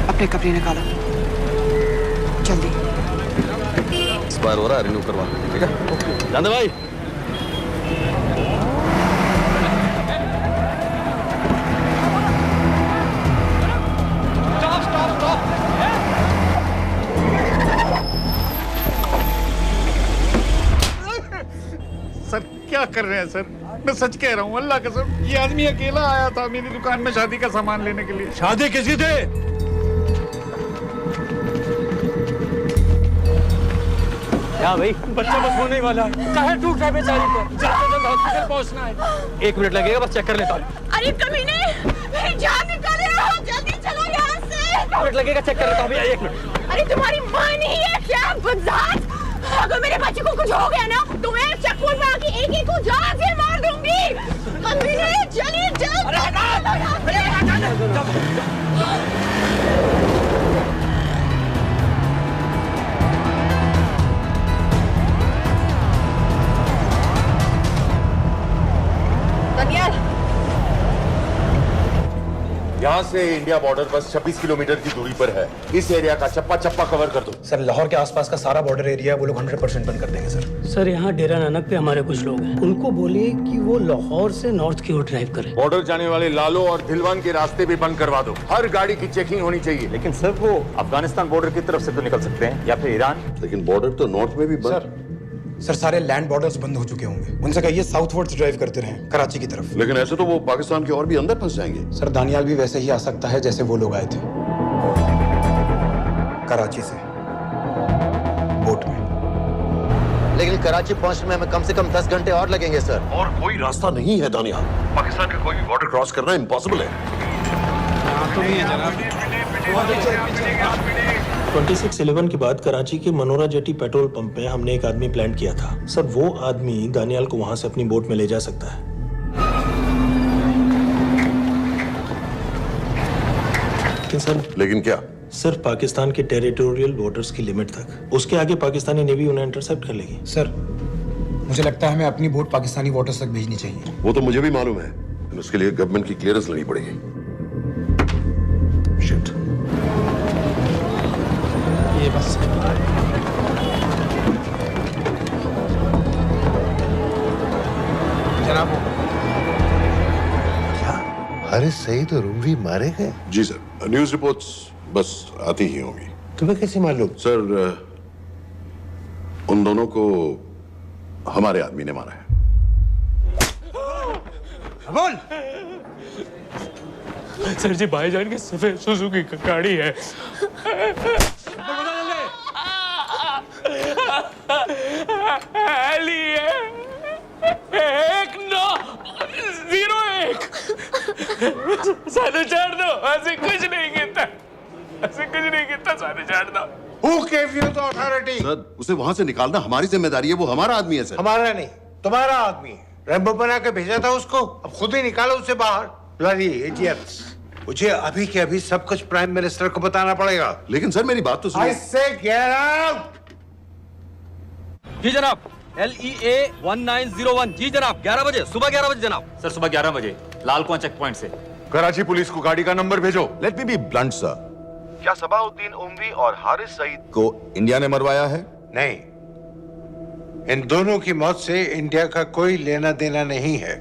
अपने कपड़े निकालो जल्दी। एक्सपायर हो रहा है, रिन्यू करवा लो। ठीक है जानदे भाई। सर क्या कर रहे हैं सर? मैं सच कह रहा हूँ, अल्लाह कसम, ये आदमी अकेला आया था मेरी दुकान में शादी का सामान लेने के लिए। शादी किसी थे? क्या भाई? बच्चा बस होने वाला है। काहे टूट रहा है बेचारी पर? जल्द से जल्द हॉस्पिटल पहुंचना है। 1 मिनट लगेगा, बस चेक कर लेता हूँ। अरे कमीने, मेरी जान निकाल रहे हो, जल्दी चलो यहाँ से। 1 मिनट लगेगा, चेक कर लेता हूँ भैया। 1 मिनट। अरे तुम्हारी माँ नहीं है क्या बदजात? अगर मेरे बच्चे को कुछ हो गया ना तो मैं चक्कू में आके एक को जान से मार दूंगी। कमीने चलिए जल्द। दानियाल, यहाँ से इंडिया बॉर्डर बस 26 किलोमीटर की दूरी पर है। इस एरिया का चप्पा चप्पा कवर कर दो। सर लाहौर के आसपास का सारा बॉर्डर एरिया वो लोग 100% बंद कर देंगे सर। सर यहाँ डेरा नानक पे हमारे कुछ लोग हैं, उनको बोलिए कि वो लाहौर से नॉर्थ की ओर ड्राइव करें। बॉर्डर जाने वाले लालो और दिलवान के रास्ते भी बंद करवा दो। हर गाड़ी की चेकिंग होनी चाहिए। लेकिन सर वो अफगानिस्तान बॉर्डर की तरफ से तो निकल सकते हैं, या फिर ईरान। लेकिन बॉर्डर तो नॉर्थ में भी बंद। सर सारे लैंड बॉर्डर्स बंद हो चुके होंगे। उनसे कहिए साउथवर्ड्स ड्राइव करते रहें कराची की तरफ। लेकिन ऐसे तो वो पाकिस्तान के और भी अंदर फंस जाएंगे। सर दानियाल भी वैसे ही आ सकता है जैसे वो लोग आए थे, कराची से बोट में। लेकिन कराची पहुंचने में हमें कम से कम 10 घंटे और लगेंगे सर। और कोई रास्ता नहीं है दानियाल। पाकिस्तान का कोई भी बॉर्डर क्रॉस करना इम्पॉसिबल है। तो नहीं है जनाब। 2611 के बाद कराची के मनोरा जेटी पेट्रोल पंप पे हमने एक आदमी प्लान किया था सर। वो आदमी दानियाल को वहां से अपनी बोट में ले जा सकता है। लेकिन क्या? सिर्फ पाकिस्तान के टेरिटोरियल वाटर्स की लिमिट तक। उसके आगे पाकिस्तानी नेवी उन्हें इंटरसेप्ट कर लेगी। सर मुझे लगता है हमें अपनी बोट पाकिस्तानी वाटर्स तक भेजनी चाहिए। वो तो मुझे भी मालूम है, लेकिन उसके लिए गवर्नमेंट की क्लियरेंस लेनी पड़ेगी। शिट। ये बस जनाब। क्या हारिस सईद और उमरी मारे गए? जी सर, न्यूज़ रिपोर्ट्स बस आती ही होंगी। तुम्हें कैसे मालूम? सर उन दोनों को हमारे आदमी ने मारा है। बोल। सर जी भाईजान की सफेद सुजुकी की गाड़ी है। सानू छोड़ दो, ऐसे कुछ नहीं कहता, ऐसे कुछ नहीं कहता, सानू छोड़ दो। Who gave you the authority? Sir उसे वहां से निकालना हमारी जिम्मेदारी है, वो हमारा आदमी है सर। हमारा नहीं, तुम्हारा आदमी है। रैम्बो बना के भेजा था उसको, अब खुद ही निकालो उसे बाहर। Bloody idiots! मुझे अभी के अभी सब कुछ प्राइम मिनिस्टर को बताना पड़ेगा। लेकिन सर मेरी बात तो सुनिए। I say get out! जी जनाब। LEA 1901। जी जनाब, 11 बजे, सुबह 11 बजे जनाब। सर सुबह 11 बजे लालकुआं चेक पॉइंट से। कराची पुलिस को गाड़ी का नंबर भेजो। Let me be blunt sir, क्या सबाउद्दीन उमवी और हारिस सईद को इंडिया ने मरवाया है? नहीं, इन दोनों की मौत से इंडिया का कोई लेना देना नहीं है।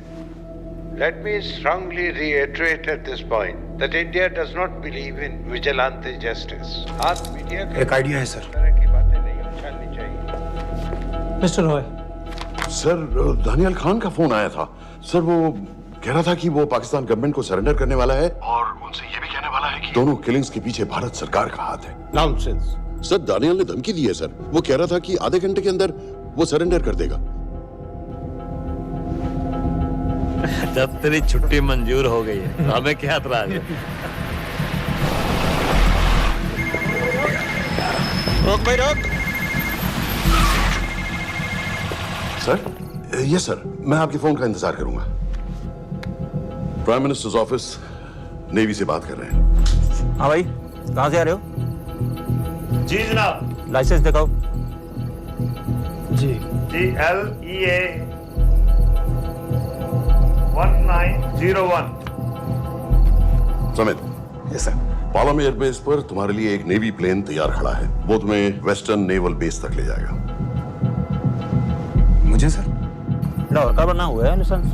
Let me strongly reiterate at this point that India does not believe in vigilante justice. आप मीडिया एक आइडिया है सर। तरह की बातें नहीं उछालनी चाहिए। मिस्टर रॉय। सर दानियाल खान का फोन आया था। सर वो कह रहा था कि वो पाकिस्तान गवर्नमेंट को सरेंडर करने वाला है और उनसे ये भी कहने वाला है कि दोनों किलिंग्स के पीछे भारत सरकार का हाथ है। नॉनसेंस। सर दानियाल ने धमकी दी है सर। वो कह रहा था कि आधे घंटे के अंदर वो सरेंडर कर देगा। जब तेरी छुट्टी मंजूर हो गई है हमें क्या एतराज है? रोक भाई रोक। सर यस सर, मैं आपके फोन का इंतजार करूंगा। प्राइम मिनिस्टर्स ऑफिस नेवी से बात कर रहे हैं। हाँ भाई, कहाँ से आ रहे हो? जी जनाब। लाइसेंस दिखाओ। जी जी LEA 1901। Samit. Yes sir. Palam airbase पर तुम्हारे लिए एक नेवी प्लेन तैयार खड़ा है। वो तुम्हें वेस्टर्न नेवल बेस तक ले जाएगा। मुझे सर? लाहौर का बना हुआ है लाइसेंस।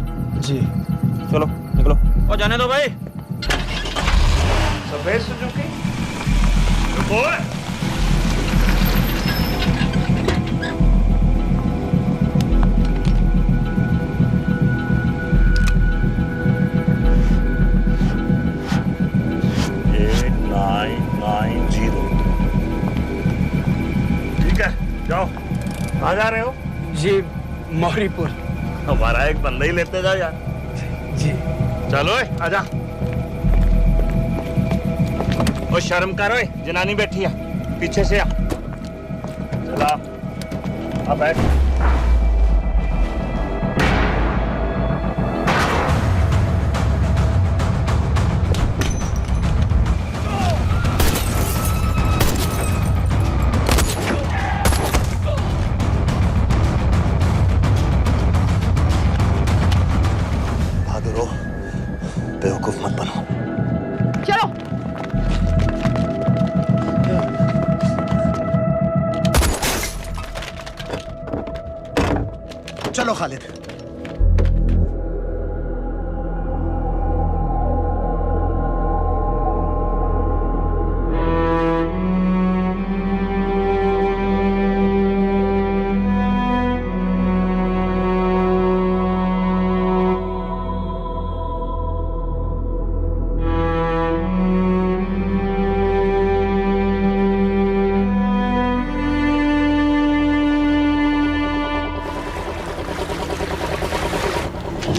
जी चलो निकलो। और जाने दो भाई। सफेद सुजुकी। रुको। ठीक है, जाओ। कहाँ जा रहे हो? जी मौरीपुर। हमारा एक बंदा ही लेते जाओ यार। जी चलो आजा। ओ शर्म करो, जनानी बैठी है, पीछे से आ। चला अब बैठ। बेवकूफ मत बनो। चलो। चलो खालिद।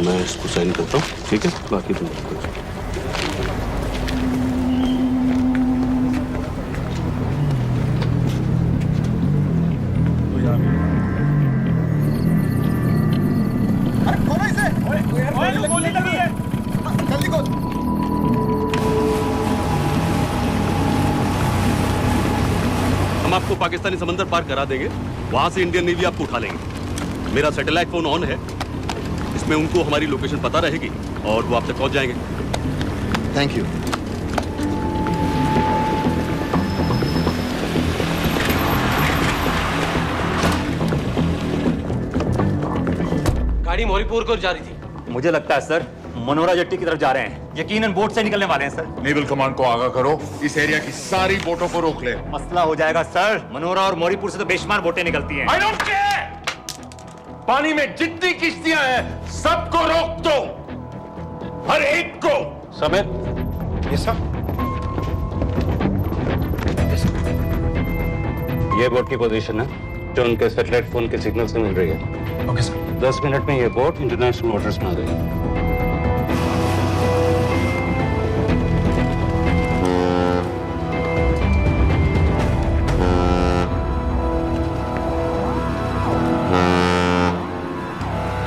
मैं इसको साइन करता हूँ, ठीक है? बाकी तुम पाकिस्तानी समंदर पार करा देंगे, वहां से इंडियन नेवी आपको उठा लेंगे। मेरा सैटेलाइट फोन ऑन है, इसमें उनको हमारी लोकेशन पता रहेगी और वो आप तक पहुंच जाएंगे। Thank you. गाड़ी मौरीपुर को जा रही थी। मुझे लगता है सर मनोरा जेट्टी की तरफ जा रहे हैं। यकीनन बोट से निकलने वाले हैं सर। नेवल कमांड को आगाह करो, इस एरिया की सारी बोटों को रोक ले। मसला हो जाएगा सर। मनोरा और मौरीपुर से तो बेशुमार बोटें निकलती हैं। I don't care! पानी में जितनी किश्तियां हैं सबको रोक दो, हर एक को। समय ये सब ये बोट की पोजीशन है जो उनके सैटेलाइट फोन के सिग्नल से मिल रही है। Okay sir. 10 मिनट में ये बोट इंटरनेशनल वाटर्स में आ जाएगी।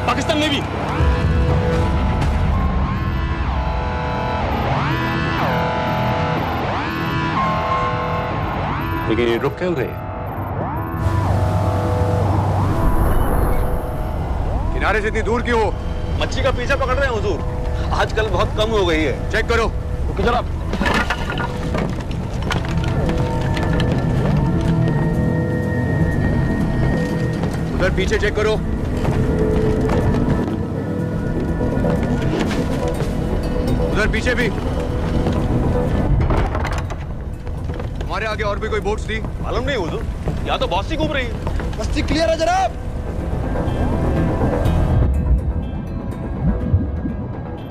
पाकिस्तान नेवी लेकिन ये रुक क्यों गए? किनारे से इतनी दूर क्यों हो? मच्छी का पीछा पकड़ रहे हैं हुजूर, आजकल बहुत कम हो गई है। चेक करो। रुको जरा। उधर पीछे चेक करो। उधर पीछे भी। हमारे आगे और भी कोई बोट्स थी? मालूम नहीं हुजूर, यहाँ तो बहुत सी घूम रही है। बस्ती क्लियर है जनाब।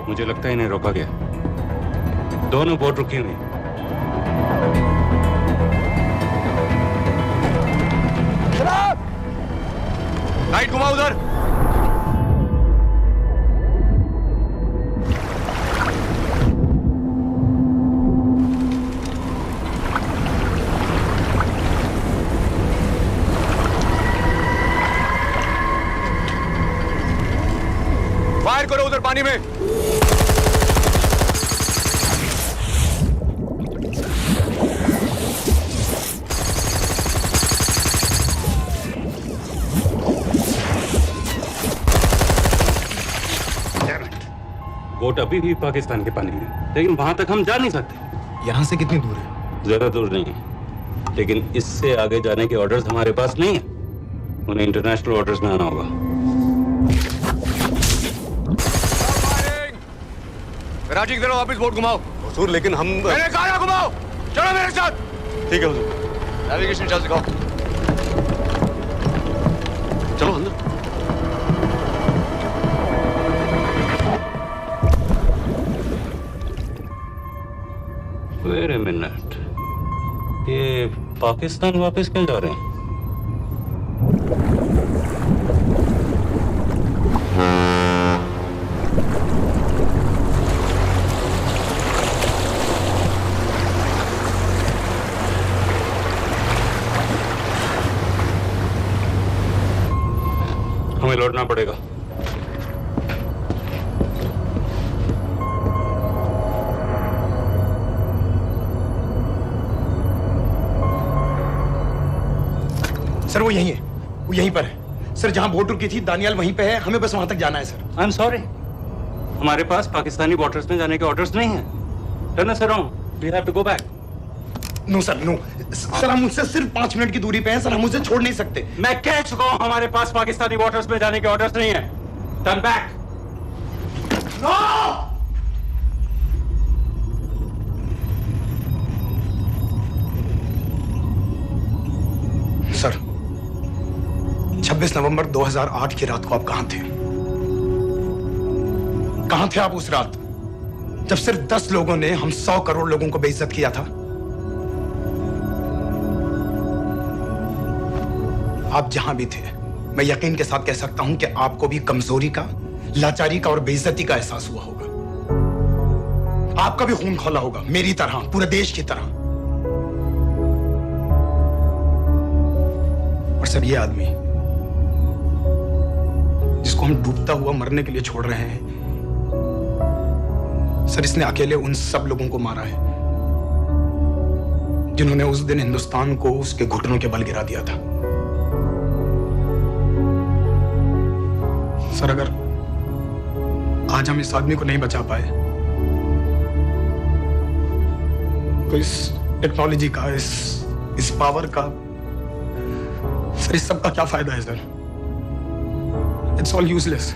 मुझे लगता है इन्हें रोका गया। दोनों बोट रुकी हुई। जनाब लाइट घुमाओ उधर। फायर करो उधर पानी में। बोट अभी भी पाकिस्तान के पानी में, लेकिन वहां तक हम जा नहीं सकते। यहाँ से कितनी दूर है? ज्यादा दूर नहीं है, लेकिन इससे आगे जाने के ऑर्डर्स हमारे पास नहीं है। उन्हें इंटरनेशनल वाटर्स में आना होगा। राजी की तरफ वापस बोट घुमाओ। हुजूर लेकिन हम मैंने कहा ना घुमाओ। चलो मेरे साथ। ठीक है हुजूर। नेविगेशन चार्ज दिखाओ। चलो अंदर। वेट अ मिनट, ये पाकिस्तान वापस क्यों जा रहे हैं? हमें लौटना पड़ेगा। सर वो यहीं है, वो यहीं पर है। सर जहां बोट रुकी थी दानियाल वहीं पे है, हमें बस वहां तक जाना है सर। आई एम सॉरी, हमारे पास पाकिस्तानी वाटर्स में जाने के ऑर्डर्स नहीं हैं। Turn us around, we have to go back. No sir no, sir हम मुझसे सिर्फ 5 मिनट की दूरी पे हैं सर, हम उसे छोड़ नहीं सकते। मैं कह चुका हूं हमारे पास पाकिस्तानी वाटर्स में जाने के ऑर्डर्स नहीं है। Turn back. नो! सर 26 नवंबर 2008 की रात को आप कहां थे? कहां थे आप उस रात जब सिर्फ 10 लोगों ने हम 100 करोड़ लोगों को बेइज्जत किया था? आप जहां भी थे, मैं यकीन के साथ कह सकता हूं कि आपको भी कमजोरी का, लाचारी का और बेइज्जती का एहसास हुआ होगा। आपका भी खून खौला होगा, मेरी तरह, पूरे देश की तरह। और सब ये आदमी जिसको हम डूबता हुआ मरने के लिए छोड़ रहे हैं, सर इसने अकेले उन सब लोगों को मारा है जिन्होंने उस दिन हिंदुस्तान को उसके घुटनों के बल गिरा दिया था। सर, अगर आज हम इस आदमी को नहीं बचा पाए तो इस टेक्नोलॉजी का, इस पावर का, सर इस सब का क्या फायदा है सर? It's all useless.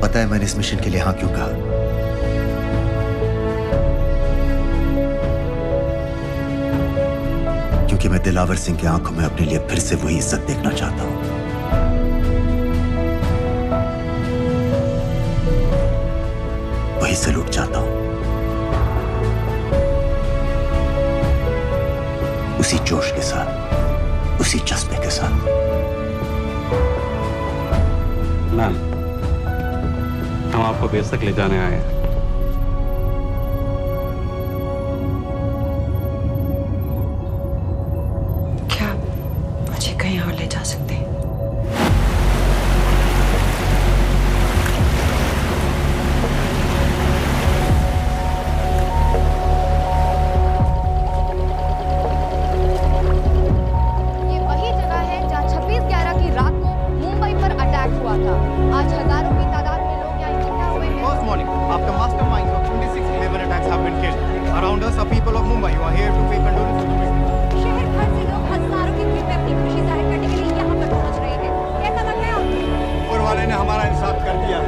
पता है मैंने इस मिशन के लिए हाँ क्यों कहा? क्योंकि मैं दिलावर सिंह की आंखों में अपने लिए फिर से वही इज्जत देखना चाहता हूं। वही सैल्यूट चाहता हूं, उसी जोश के साथ, उसी जज्बे के साथ। मैम, हम आपको बेस तक ले जाने आए हैं। क्या मुझे कहीं और ले जा सकते हैं? ये वही जगह है जहाँ 26/11 की रात को मुंबई पर अटैक हुआ था। आज हजारों की तादाद में लोग यहाँ इकट्ठा हुए हैं। First morning, after masterminds of 26/11 attacks have been killed, around us are people of Mumbai who are here to pay condolences to victims. शहर भर से लोग हजारों की भीड़ में अपनी खुशी जाहिर करने के लिए यहाँ पर पहुँच रहे हैं। कैसा लग रहा है? ऊपर वाले ने हमारा इंसाफ कर दिया,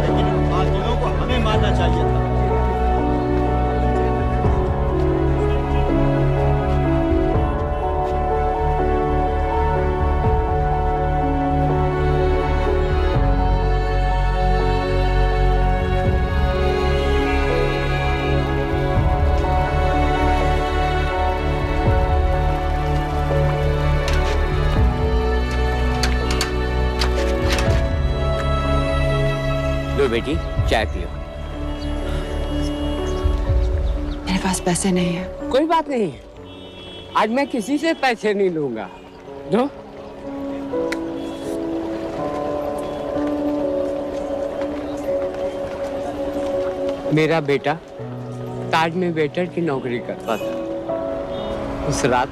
लेकिन मालकिनों को हमें मानना चाहिए था। लो बेटी, चाय पियो। मेरे पास पैसे नहीं है। कोई बात नहीं, आज मैं किसी से पैसे नहीं लूंगा। दो। मेरा बेटा ताज में वेटर की नौकरी करता था। उस रात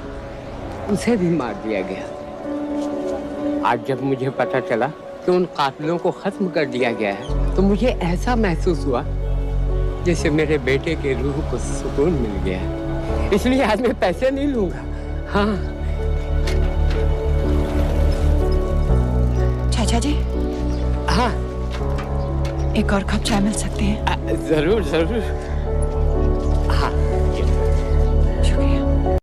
उसे भी मार दिया गया। आज जब मुझे पता चला कि उन कातिलों को खत्म कर दिया गया है तो मुझे ऐसा महसूस हुआ जैसे मेरे बेटे के रूह को सुकून मिल गया है। इसलिए आज मैं पैसे नहीं लूंगा। हाँ चाचा जी। हाँ एक और कप चाय मिल सकती है? जरूर जरूर।